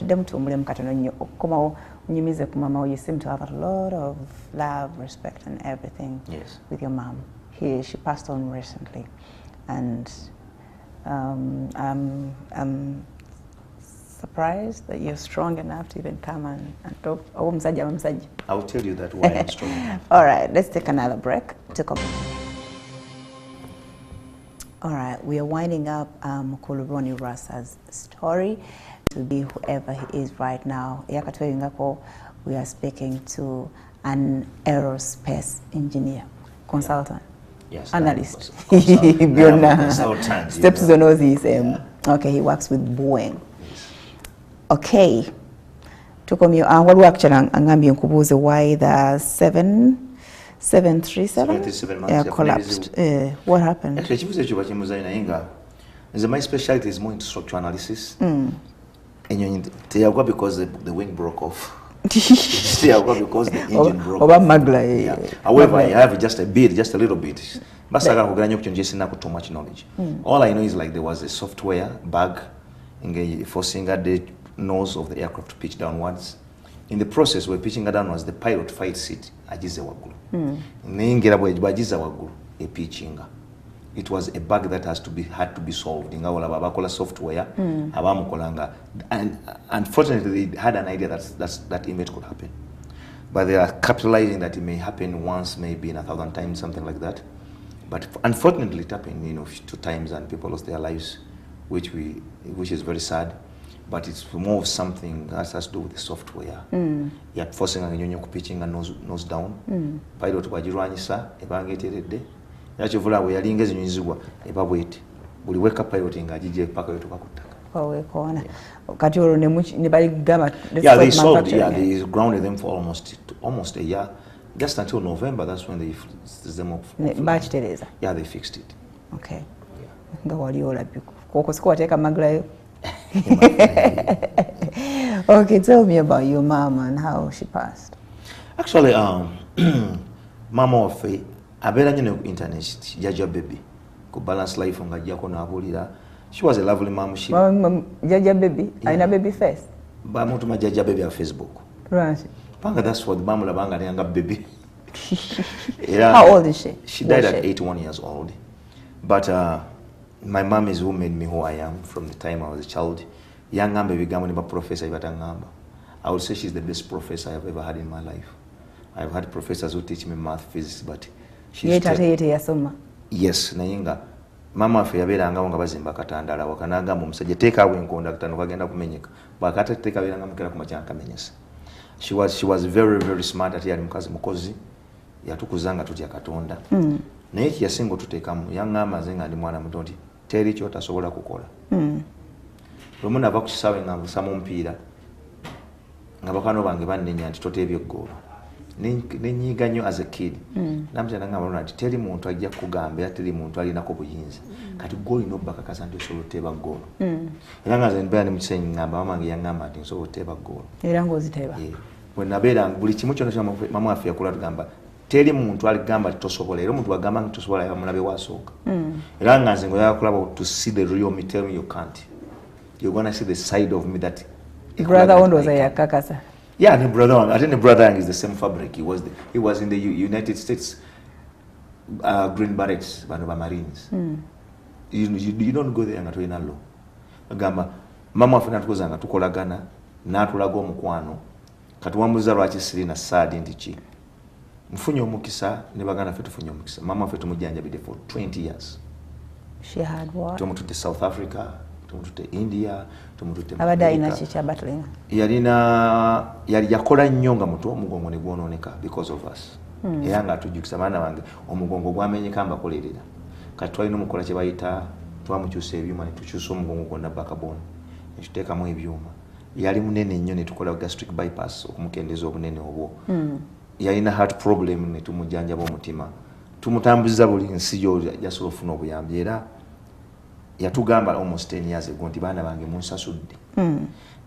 seem to have a lot of love, respect, and everything with your mom. She passed on recently, and I'm surprised that you're strong enough to even come and talk. I'll tell you that why I'm strong. All right, let's take another break. All right, we are winding up Ronald Lwasa's story to be whoever he is right now. We are speaking to an aerospace engineer, consultant, analyst. Steps on all these. Okay, he works with Boeing. Okay. Why the 737 collapsed. What happened? My specialty is more into structural analysis. Because the wing broke off. Because the engine broke off. However, I have just a little bit. But too much knowledge. All I know is like there was a software bug forcing the nose of the aircraft to pitch downwards. In the process, we're pitching downwards, the pilot fight seat agize wagulu. It was a bug that had to be solved. Software, and unfortunately, they had an idea that image could happen. But they are capitalizing that it may happen once, maybe in 1,000 times, something like that. But unfortunately, it happened, 2 times, and people lost their lives, which is very sad. But it's more of something that has to do with the software. You're forcing a pitching and nose down. Pilot wajirwanyisa ebangeteredde. Yakivula we yalinga ezinyizibwa ebabwete. Buli weka piloting ajije paka yotoka kutaka. Kati olo ne bali gama. They solved. They grounded them for almost a year. Just until November, that's when they fixed them up. Batch Teresa. Yeah, they fixed it. Okay. Nga wali ola biko. Koko sikuwa teka maglayo. Okay, tell me about your mom and how she passed. Actually, mama wafe abera nyine ku internet jaja baby ku balance life nga jjako nabulira. She was a lovely mom. She jaja baby, aina baby face. Ba muntu ma jaja baby on Facebook. Right. Panga that's what mama labanga yanga baby. How old is she? She died at 81 years old. But my mom is who made me who I am from the time I was a child. Young baby professor. I would say she's the best professor I have ever had in my life. I've had professors who teach me math, physics, but she's yes, nayinga. Mama fe yaberanga nga bazimba katandala wakanaga mu musajja teka awe nkonda katano kagenda kumenyeka. Bakata teka biranga mukera ku macyanka menyesa. She was very, very smart ati yali mukazi mukozi yatukuzanga tutya katonda. Naye kiyasingo tutekamu yanga amazenga ndi mwana muto nti teri kyota sobola kukola. Lumuna ava ku kisawe nga nsama omupiira nga bakano bange bannenya nti totebye eggolo. Nenyiga nnyo as a kid. Namutenda nga balona nti teri muntu ajja kugamba era teri muntu alinako buyinza. Kati goli n'obbakakasa nti osobola oteeba ggolo. Era nga nze mbeera ne mu kisenyi ngamba mama wange yaŋŋamba nti nsobola oteeba ggolo. Era ng'oziteeba. Bwe nabeera buli kimu kyonna kya mama waffe yakola tugamba teri muntu aligamba nti tosobola era omuntu agamba nti tosobola yamulabe wasooka. Era nga nze ngoyagala kulaba to see the real me, tell me you can't. You're going to see the side of me that brother one was a kakasa. Yeah, the brother one. I think the brother is the same fabric. He was in the United States Green Berets, Marines. You don't go there and to inalo. Agamba mama afuna tukozanga tukolagana natulaga omukwano kati wamuza lwaki sirina saadi ndichi mfunye omukisa ne bagana fe tufunye omukisa mama fe tumujjanjabide for 20 years. She had what? To South Africa, to India, to Abada ina chicha battling. Yali yakola nnyo nga muto omugongo ne gwonooneka because of us. Era nga tujjukisa baana bange omugongo gwamenyeka mbakolerera. kati twalina omukola kye bayita twamukyusa ebyuma ne tukyusa omugongo gwonna backbone ne tuteekamu ebyuma yali munene nnyo ne tukola gastric bypass okumukendeeza obunene obwo yalina heart problem ne tumujjanjaba omutima tumutambuziza buli nsi yasobola ofuna obuyambi era yatugamba almost 10 years ago nti baana bange munsasudde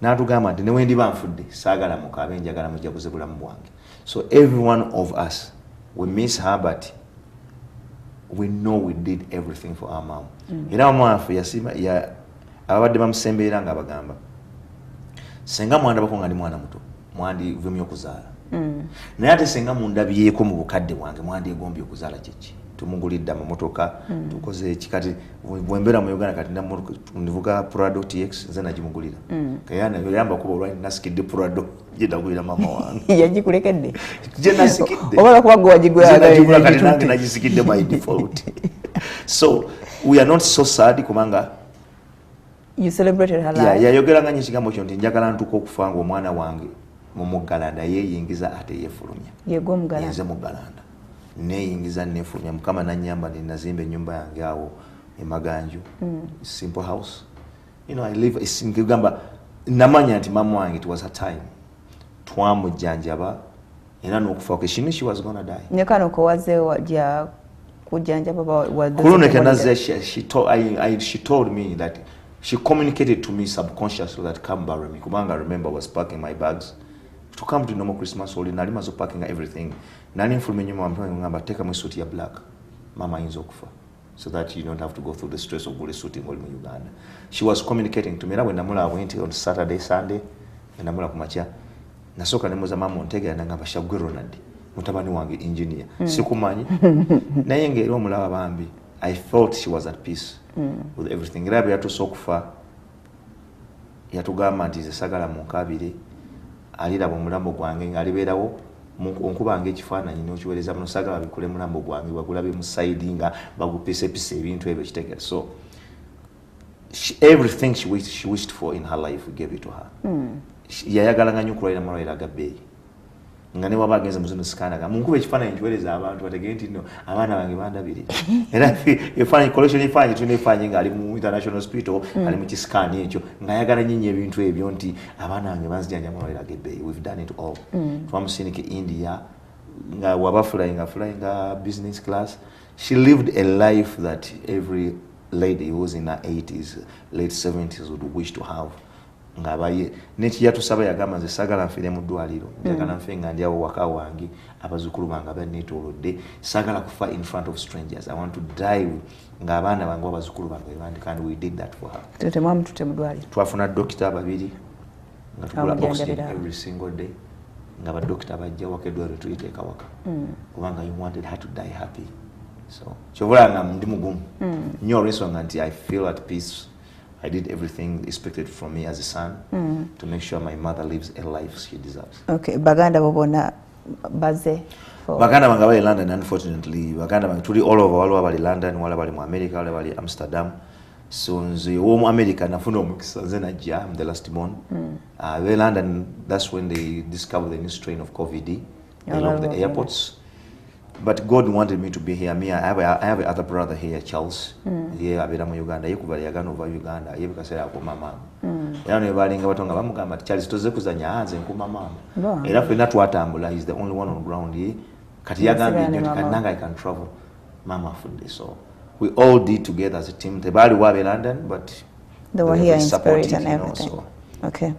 n'atugamba nti newendi banfudde saagala mukaabe njagala mujaguze bulamu bwange. So every one of us we miss her but we know we did everything for our mom. Era omwafu yasima abadde bamusembeera nga bagamba senga mwandabako nga ndi mwana muto mwandivumye okuzaala naye ate senga mundabyeko mu bukadde bwange mwandyegombye okuzaala kyeki tumugulidde amamotoka tukoze ekikati bwembeera mu Uganda kati ndivuga Prado TX nze nagimugulira kayana yamba kuba olwani nasikidde Prado jedagulira mama wange yagikulekedde je nasikidde obala kuba gwe wagigula kati nange nagisikidde by default. So we are not so sad kubanga you celebrated her life. Yayogeranga nnyo ekigambo kyo nti njagala ntuka okufa nga omwana wange mu Mugalanda yeeyingiza ate yeefulumya yego Mugalanda yenze Mugalanda neeyingiza neefulumya mukama nanyamba ninazimba ennyumba yange awo emaganju simple house you know I live nkigamba namanya nti mama wange it was a time twamujjanjaba era n'okufa kwe she was gonna die nekano ko waze wajja kujjanjaba she told me that she communicated to me subconsciously that come bury me kubanga I remember I was packing my bags to come to normal Christmas holiday nali mazo packing everything nani mfulume nyuma mpanga ngamba teka mu suit ya black mama inzo kufa so that you don't have to go through the stress of bully suiting all in Uganda. She was communicating to me when namula went on Saturday Sunday and namula kumacha nasoka nemoza mama ontega nangamba shagwe Ronald mutabani wange engineer sikumanyi naye ngero mulaba bambi I felt she was at peace with everything. Rabi yatusokufa yatugamba nti sagala munkabire alira bomulambo gwange ngalibeerawo onkubange ekifaananyi n'okiweereza muno sagala bikule mulambo gwange bagulabe mu side nga bagupesepise ebintu ebyo kitegera. So everything she wished for in her life we gave it to her. Yayagalanga nnyo okulwalira amalwaliro agabbeeyi nga ne waba agenze muzino sikanaga munkube ekifaananyi nkiweereza abantu bategere nti no abaana bange bandabirira era efaananyi collection efaananyi tulina efaananyi nga ali mu international hospital ali mu kisikaani ekyo ng'ayagala nnyo ebintu ebyo nti abaana bange banzijanja amalwaliro ag'ebbeeyi. We've done it all. Twamusinike India nga waba flying business class. She lived a life that every lady who was in her 80s late 70s would wish to have. Ngabaye neki yatusaba yagamba nze sagala nfire mu ddwaliro njagala nfe nga ndi awo waka wange abazukulu bange banneetoolodde sagala kufa in front of strangers. I want to die nga abaana bange abazukulu bange bandika and we did that for her. Tete mwamu tute mu ddwaliro twafuna dokita babiri nga tugula oxygen every single day nga badokita bajja waka eddwaliro tuyiteeka waka kubanga you wanted her to die happy. So kyovulanga ndi mugumu nnyo olw'ensonga nti I feel at peace. I did everything expected from me as a son to make sure my mother lives a life she deserves. Okay, baganda babona baze. Baganda banga bali London unfortunately. Baganda banga tuli all over waliwo bali London wala bali mu America wala bali Amsterdam. So nze wo mu America nafuna omukisa nze najja I'm the last born. We London that's when they discovered the new strain of COVID. They locked the airports. But God wanted me to be here. Me, I have another brother here, Charles. Ye abera mu Uganda. Ye kuva yagana over Uganda. Ye bikasera ko mama. Era ne balinga batonga bamugamba Charles toze kuzanya hanze nku mama. Era fena twatambula is the only one on ground here. Kati yagambye nyo kananga I can travel. Mama funde. So we all did together as a team. They bali wabe London but they were here in spirit and everything. So. Okay.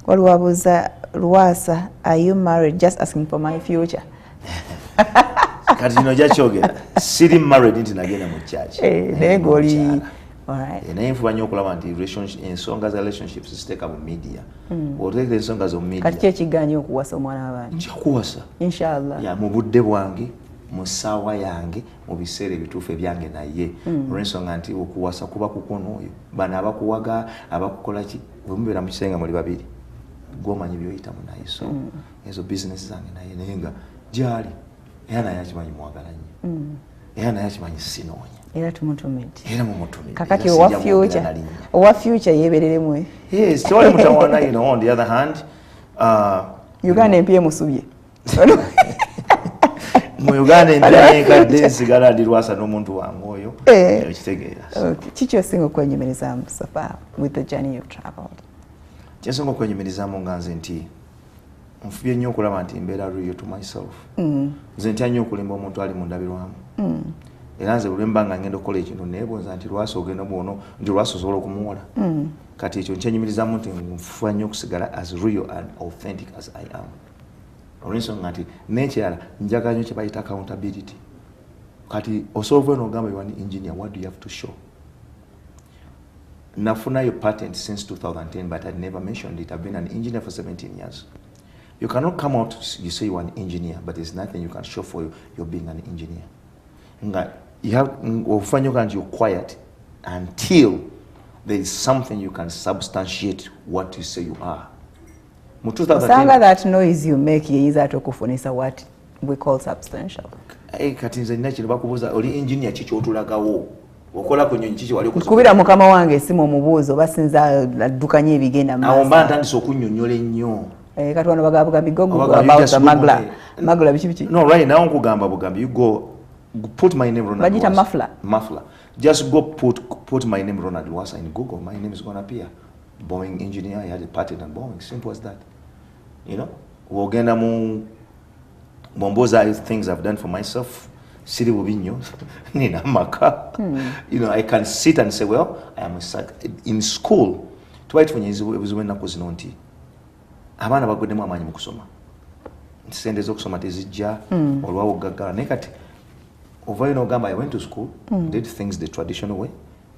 Waluwabuza Lwasa, are you married? Just asking for my future. Kati no jakyogera siri married nti nagenda mu church negoli alright naye nfuba nnyo okulaba nti ensonga za relationships ziteeka mu media oteeka ensonga zo media kati kyekiganya okuwasa omwana w'abaana njakuwasa inshallah ya mu budde bwange mu ssaawa yange mu biseera ebituufu ebyange naye olw'ensonga nti okuwasa kuba kukono oyo bano abakuwaga abakukola ki bwe mubeera mu kisenga muli babiri gwomanyi byoyitamu naye so ezo business zange naye nga gyali era naye akimanyi mwagala nnyo era naye akimanyi sinoonya era tumutumidde era mumutumidde kakati owa future yeebereremu yes tewali mutawaana you know on the other hand Uganda empya emusubye mu Uganda embeera enkadde nsigala ndi Lwasa n'omuntu wange oyo ekitegeera. Kiki osinga okwenyumirizaamu so far with the journey you've traveled? Kyensinga okwenyumirizaamu nga nze nti nfubye nnyo okulaba nti mbeera real to myself. Nze ntya nnyo okulimba omuntu ali mu ndabirwamu. Era nze bwe mba nga ngenda okukola ekintu neebuuza nti Lwasa ogenda bwono nti Lwasa osobola okumuwola. Kati ekyo nkyenyumirizaamu nti nfuba nnyo okusigala as real and authentic as I am. Olw'ensonga nti n'ekirala njagala nnyo kye bayita accountability. Kati osobola n'ogamba you are an engineer, what do you have to show? Nafuna your patent since 2010, but I never mentioned it. I've been an engineer for 17 years. You cannot come out, you say you are an engineer, but there's nothing you can show for you being an engineer. You have, you're quiet until there is something you can substantiate what you say you are. Sanga that noise you make is that okufunisa what we call substantial. Kati nze nina kino bakubuuza oli engineer kiki otulagawo okola ku nnyonyi kiki wali kubira mukama wange esimu omubuuzo basinza addukanye ebigenda maaso awo mba ntandise okunnyonnyola ennyo kati wano bagabuga bigogo magula biki no right now nkugamba bugambi you go put my name Ronald Bagita muffler just go put my name Ronald Lwasa in Google, my name is going to appear. Boeing engineer, I had a patent on Boeing, simple as that. You know, wogenda mu Momboza things I've done for myself. City Wubinyo, Nina Maka. You know, I can sit and say, well, I am a psych. In school, twice when it was when I was in Onti. Abana bagodemu amanyi mu kusoma. Sende zokusoma tezijja olwawo gaggala nekati over no gamba I went to school, did things the traditional way.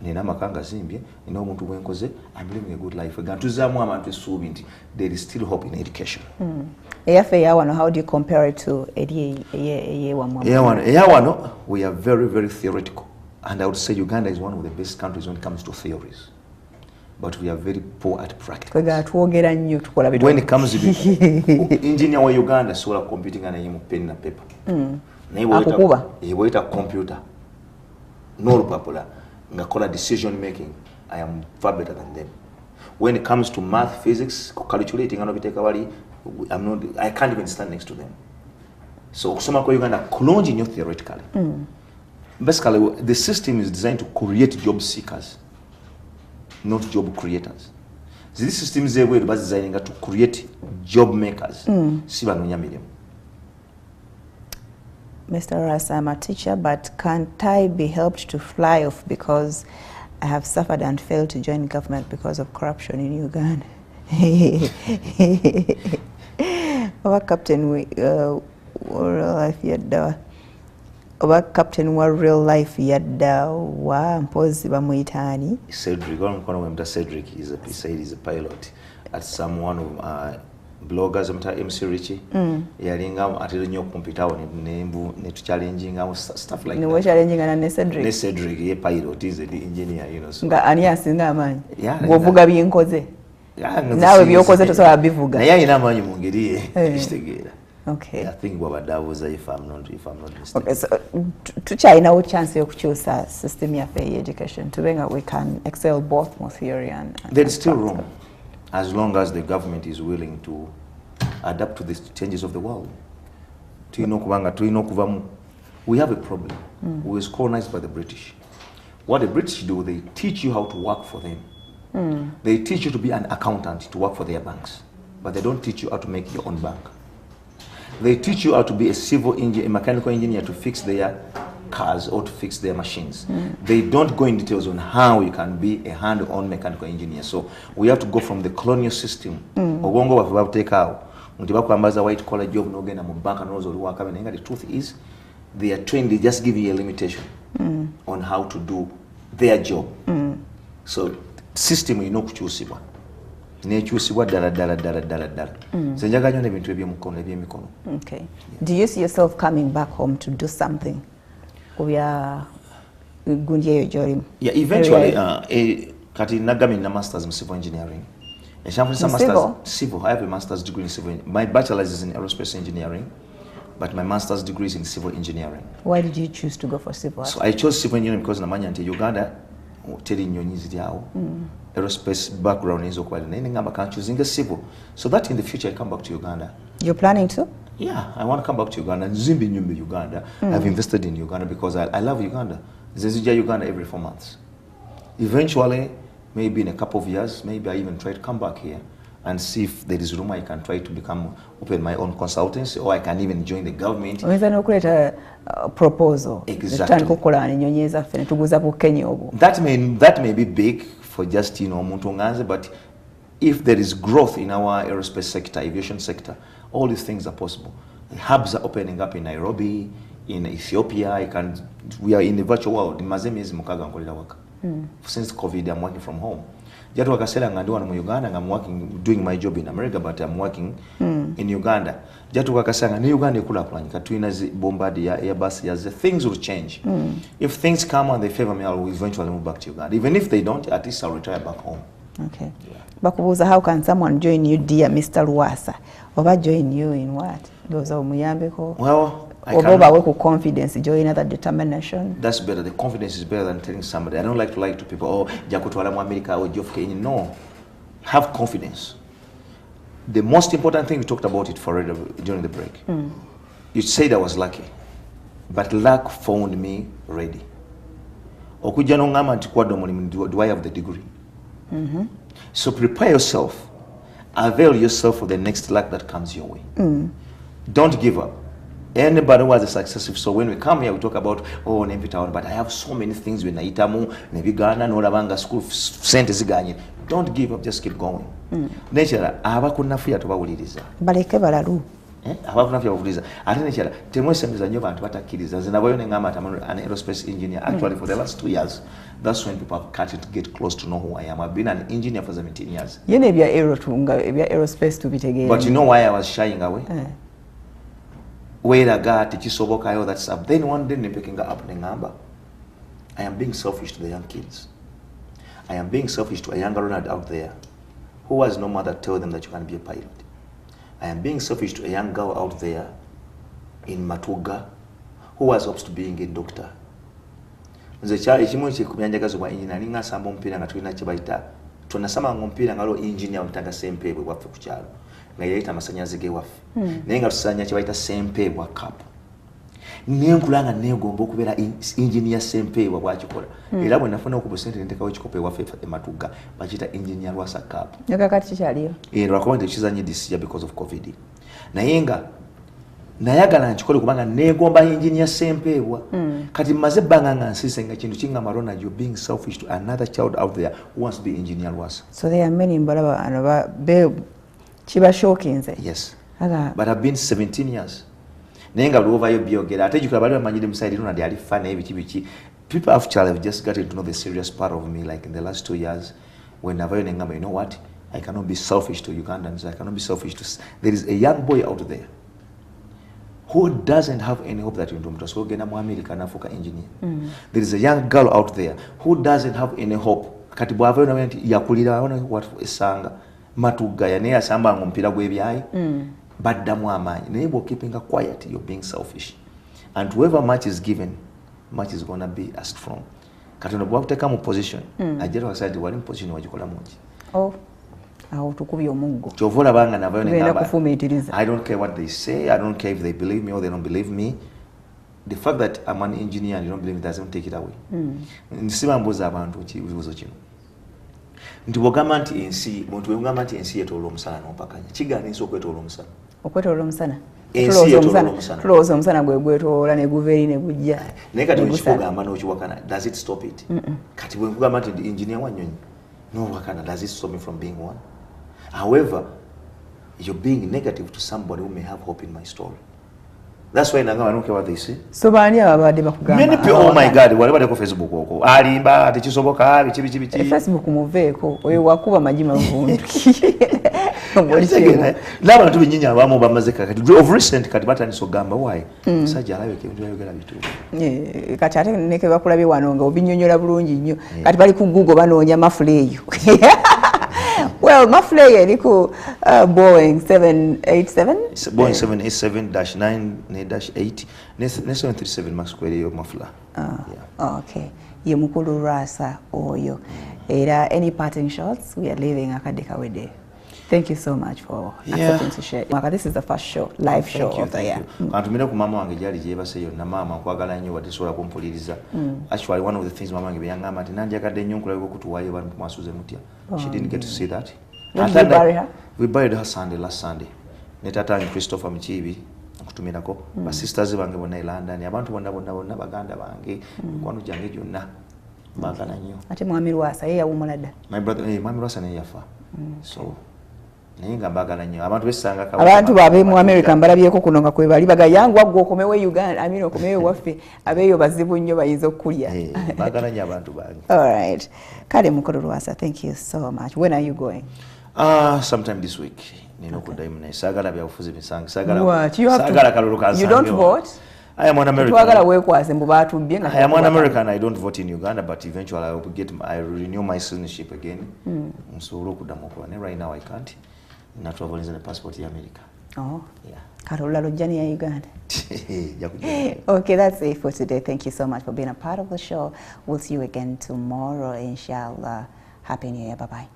Nina makanga zimbye, nina omuntu bwenkoze, I'm living a good life. Gantuzaamu abantu essuubi nti there is still hope in education. Eyawano, how do you compare it to Eyawano, we are very, very theoretical. And I would say Uganda is one of the best countries when it comes to theories. But we are very poor at practice. When it comes to engineer wa Uganda, sola computing and pen and paper. Wait a computer. No popular. Ngakola decision making. I am far better than them. When it comes to math, physics, calculating, I can't even stand next to them. So kusoma kwa Uganda kulonji nyo theoretically. Basically, the system is designed to create job seekers, not job creators. So this system is a way about designing to create job makers. Mr. Lwasa, I'm a teacher, but can't I be helped to fly off because I have suffered and failed to join government because of corruption in Uganda? Our captain, captain wa real life yadda wa mpozi bamuyitani Cedric he said he's a pilot at some one of bloggers MC Richie yalinga atero nyo computer on ne challenging stuff like that ne challenging na Cedric ye pilot is the engineer, you know, so nga ani asinga amanyi wovuga byinkoze nawe byokoze tosobola bivuga naye ina amanyi mu ngeri ye kitegeera. Okay. I think wabadavuza if I'm not mistaken. Okay, so tuchayinawo chance yokukyusa system yaffe education tubenga we can excel both more theory and there is still room as long as the government is willing to adapt to the changes of the world. We have a problem. We were colonized by the British. What the British do, they teach you how to work for them. They teach you to be an accountant to work for their banks, but they don't teach you how to make your own bank. They teach you how to be a civil engineer, a mechanical engineer to fix their cars or to fix their machines. They don't go in details on how you can be a hand-on mechanical engineer. So we have to go from the colonial system. Obongo wafu take out. Untibakwambaza white collar job no gena mu bank and also work. The truth is, they are trained. They just give you a limitation on how to do their job. So system you know kuchusibwa. Nekyusibwa ddala. Senjaga nyo nebintu ebyemikono. Okay. Do you see yourself coming back home to do something? Yeah, eventually kati nagami na masters in civil engineering. Civil. I have a master's degree in civil. My bachelor's is in aerospace engineering, but my master's degree is in civil engineering. Why did you choose to go for civil? So I chose civil engineering because namanya nti Uganda teri nyonyi ziryawo. Aerospace background is quite an ending. I'm choosing a civil, so that in the future I come back to Uganda. You're planning to? Yeah, I want to come back to Uganda. Zimbi Nyumbi, Uganda. I've invested in Uganda because I love Uganda. Zezija Uganda every 4 months. Eventually, maybe in a couple of years, maybe I even try to come back here and see if there is room I can try to open my own consultancy, or I can even join the government. Create a proposal. Exactly. That may be big for just, Muntunganze, but if there is growth in our aerospace sector, aviation sector, all these things are possible. Hubs are opening up in Nairobi, in Ethiopia. We are in the virtual world. In Mazemezi Mukaga nkolera waka. Since COVID, I'm working from home. Jatu wakasela ngandiwa mu Uganda, I'm doing my job in America, but I'm working in Uganda. Jatu wakasela ni Uganda ikula kulanyika tuina Bombardier, Airbus, the things will change. If things come and they favor me, I will eventually move back to Uganda. Even if they don't, at least I'll retire back home. Okay. Yeah. Bakubuza, how can someone join you, dear Mr. Lwasa? Or join you in what? Those are muyambeko. Well, I can't. Confidence, join other determination. That's better. The confidence is better than telling somebody. I don't like to lie to people. Oh, Jakutwala mu America or Geoff Kenya. No, have confidence. The most important thing we talked about it during the break. You said I was lucky, but luck found me ready. Okuja nongama nti kwa do I have the degree? So prepare yourself. Avail yourself for the next luck that comes your way. Don't give up. Anybody who has a successful, so when we come here we talk about but I have so many things when naitamu nebigana norabanga school sente ziganye. Don't give up, just keep going. Nature abakunafuya tubawuliriza. Baleke balalu. Abakunafuya bawuliriza. Ate nature temwesemeza nnyo bantu batakiriza. Zinabayo ngama an aerospace engineer. Actually for the last 2 years, that's when people have started to get close to know who I am. I've been an engineer for 17 years. Yene bya aerospace to bitegera. But you know why I was shying away? Where I got all that stuff. Then one day picking up Nengamba. I am being selfish to the young kids. I am being selfish to a younger Ronald out there who has no mother tell them that you can be a pilot. I am being selfish to a young girl out there in Matuga who has hopes to being a doctor. Nze kyali kimu kikuyanjagazo bwa engineer ninga samba mpira nga tulina kibaita tunasama ngompira ngalo engineer mtanga sempebwe bwaffe ku kyalo nga yaita amasanyazi ge waffe naye nga tusanya kibaita sempebwa cup nenkulanga negomba okubeera engineer sempebwa bwakikola era bwe nafuna okubusente ntekawo ekikopo ewaffe Matuga bakita engineer Lwasa cup yakakati kikyaliyo lwakuba nti kizanye this year because of COVID naye nga nayagala nchikole kubanga negomba engineer sempebwa kati maze banga ngansise nga kintu kingamba Ronald, you're being selfish to another child out there who wants to be engineer Lwasa. So there are many mbalaba anaba be chiba shokinze. Yes. But I've been 17 years. Nenga luova yo biogera ate jukula bali bamanyide muside Ronald ali fana ebichi people actually have just gotten to know the serious part of me, like in the last 2 years when navayo nengamba, you know what, I cannot be selfish to Ugandans, I cannot be selfish to there is a young boy out there who doesn't have any hope that into mtu gena mu America nafuka engineer. There is a young girl out there who doesn't have any hope kati bwava na yakulira abona what esanga Matuga yane asamba ngompira gwebyayi badda mu amanyi naye bo keeping quiet, you're being selfish, and whoever much is given much is going to be asked from. Kati no bwa kuteka mu position ajero wasadi wali mu position wajikola mungi chovola banga navayo nengamba, I don't care what they say, I don't care if they believe me or they don't believe me. The fact that I'm an engineer and you don't believe me doesn't take it away. Nsiba mbuza abantu kibuzo kino nti bogamba nti ensi muntu bogamba nti ensi yetoola omusana n'opakanya kigaaniisa okwetoola omusana omusana ensi yetoola omusana tulowooza omusana gwetoola ne guveeri ne gujja naye kati wekikugamba n'okiwakana, does it stop it? Kati bwe nkugamba nti engineer wanyonyi n'owakana, does it stop me from being one? However, you're being negative to somebody who may have hope in my story. That's why I don't care what they say. So many people, oh my God, whatever they go Facebook oko. Alimba, techisoboka, bichi. Facebook muveko, oyo wakuba majima vundu. Laba natubi nyinya abamu bamazeka kati. Of recent kati batani sogamba why? Sajja alawe ke yogera bitu. Kati ate neke bakulabi wanonga obinyonyola bulungi nnyo. Kati bali ku Google banoonya mafule eyo. Well, mafule liko Boeing 787. Boeing 787-9-8 ne 737 Max kweli yo mafula. Okay. Ye mukulu Lwasa oyo. Era any parting shots we are leaving akadeka wede. Thank you so much for accepting to share. This is the first show, live show of the year. Kantumire ku mama wange gyali gyebase yonna mama nkwagala nnyo watesobola kumpuliriza. Actually one of the things mama wange byangamba nti nanjagadde nnyo nkulabeko kutuwaayo bantu Mwasuze Mutya. She didn't get to see that. When did you bury her? We buried her last Sunday. Ne tatange Christopher Mchibi nkutumirako. Ba sisters bange bonna e London, abantu bonna baganda bange, kwano gyange gyonna. Baagala nnyo. Ate Mwami Lwasa ye yawumula dda. My brother, Mwami Lwasa ne yafa. So nenga mbagala nnyo abantu besanga ka abantu babe mu America mbalabyeko kuno nga kwe bali bagayangwa gwo komewe Uganda amino komewe waffe abeyo bazibu nnyo bayinza okulya mbagala nnyo abantu bange. All right, kale mukolo Lwasa, thank you so much. When are you going? Sometime this week. Nino kudai mne sagala bya ufuzi bisangi sagala kalulu kansangi. You don't vote? I am an American. I am an American. I don't vote in Uganda, but eventually I will I renew my citizenship again. So right now I can't. Not traveling in a passport in America. Oh, yeah. Karola Lojani, Uganda. Okay, that's it for today. Thank you so much for being a part of the show. We'll see you again tomorrow, inshallah. Happy New Year. Bye bye.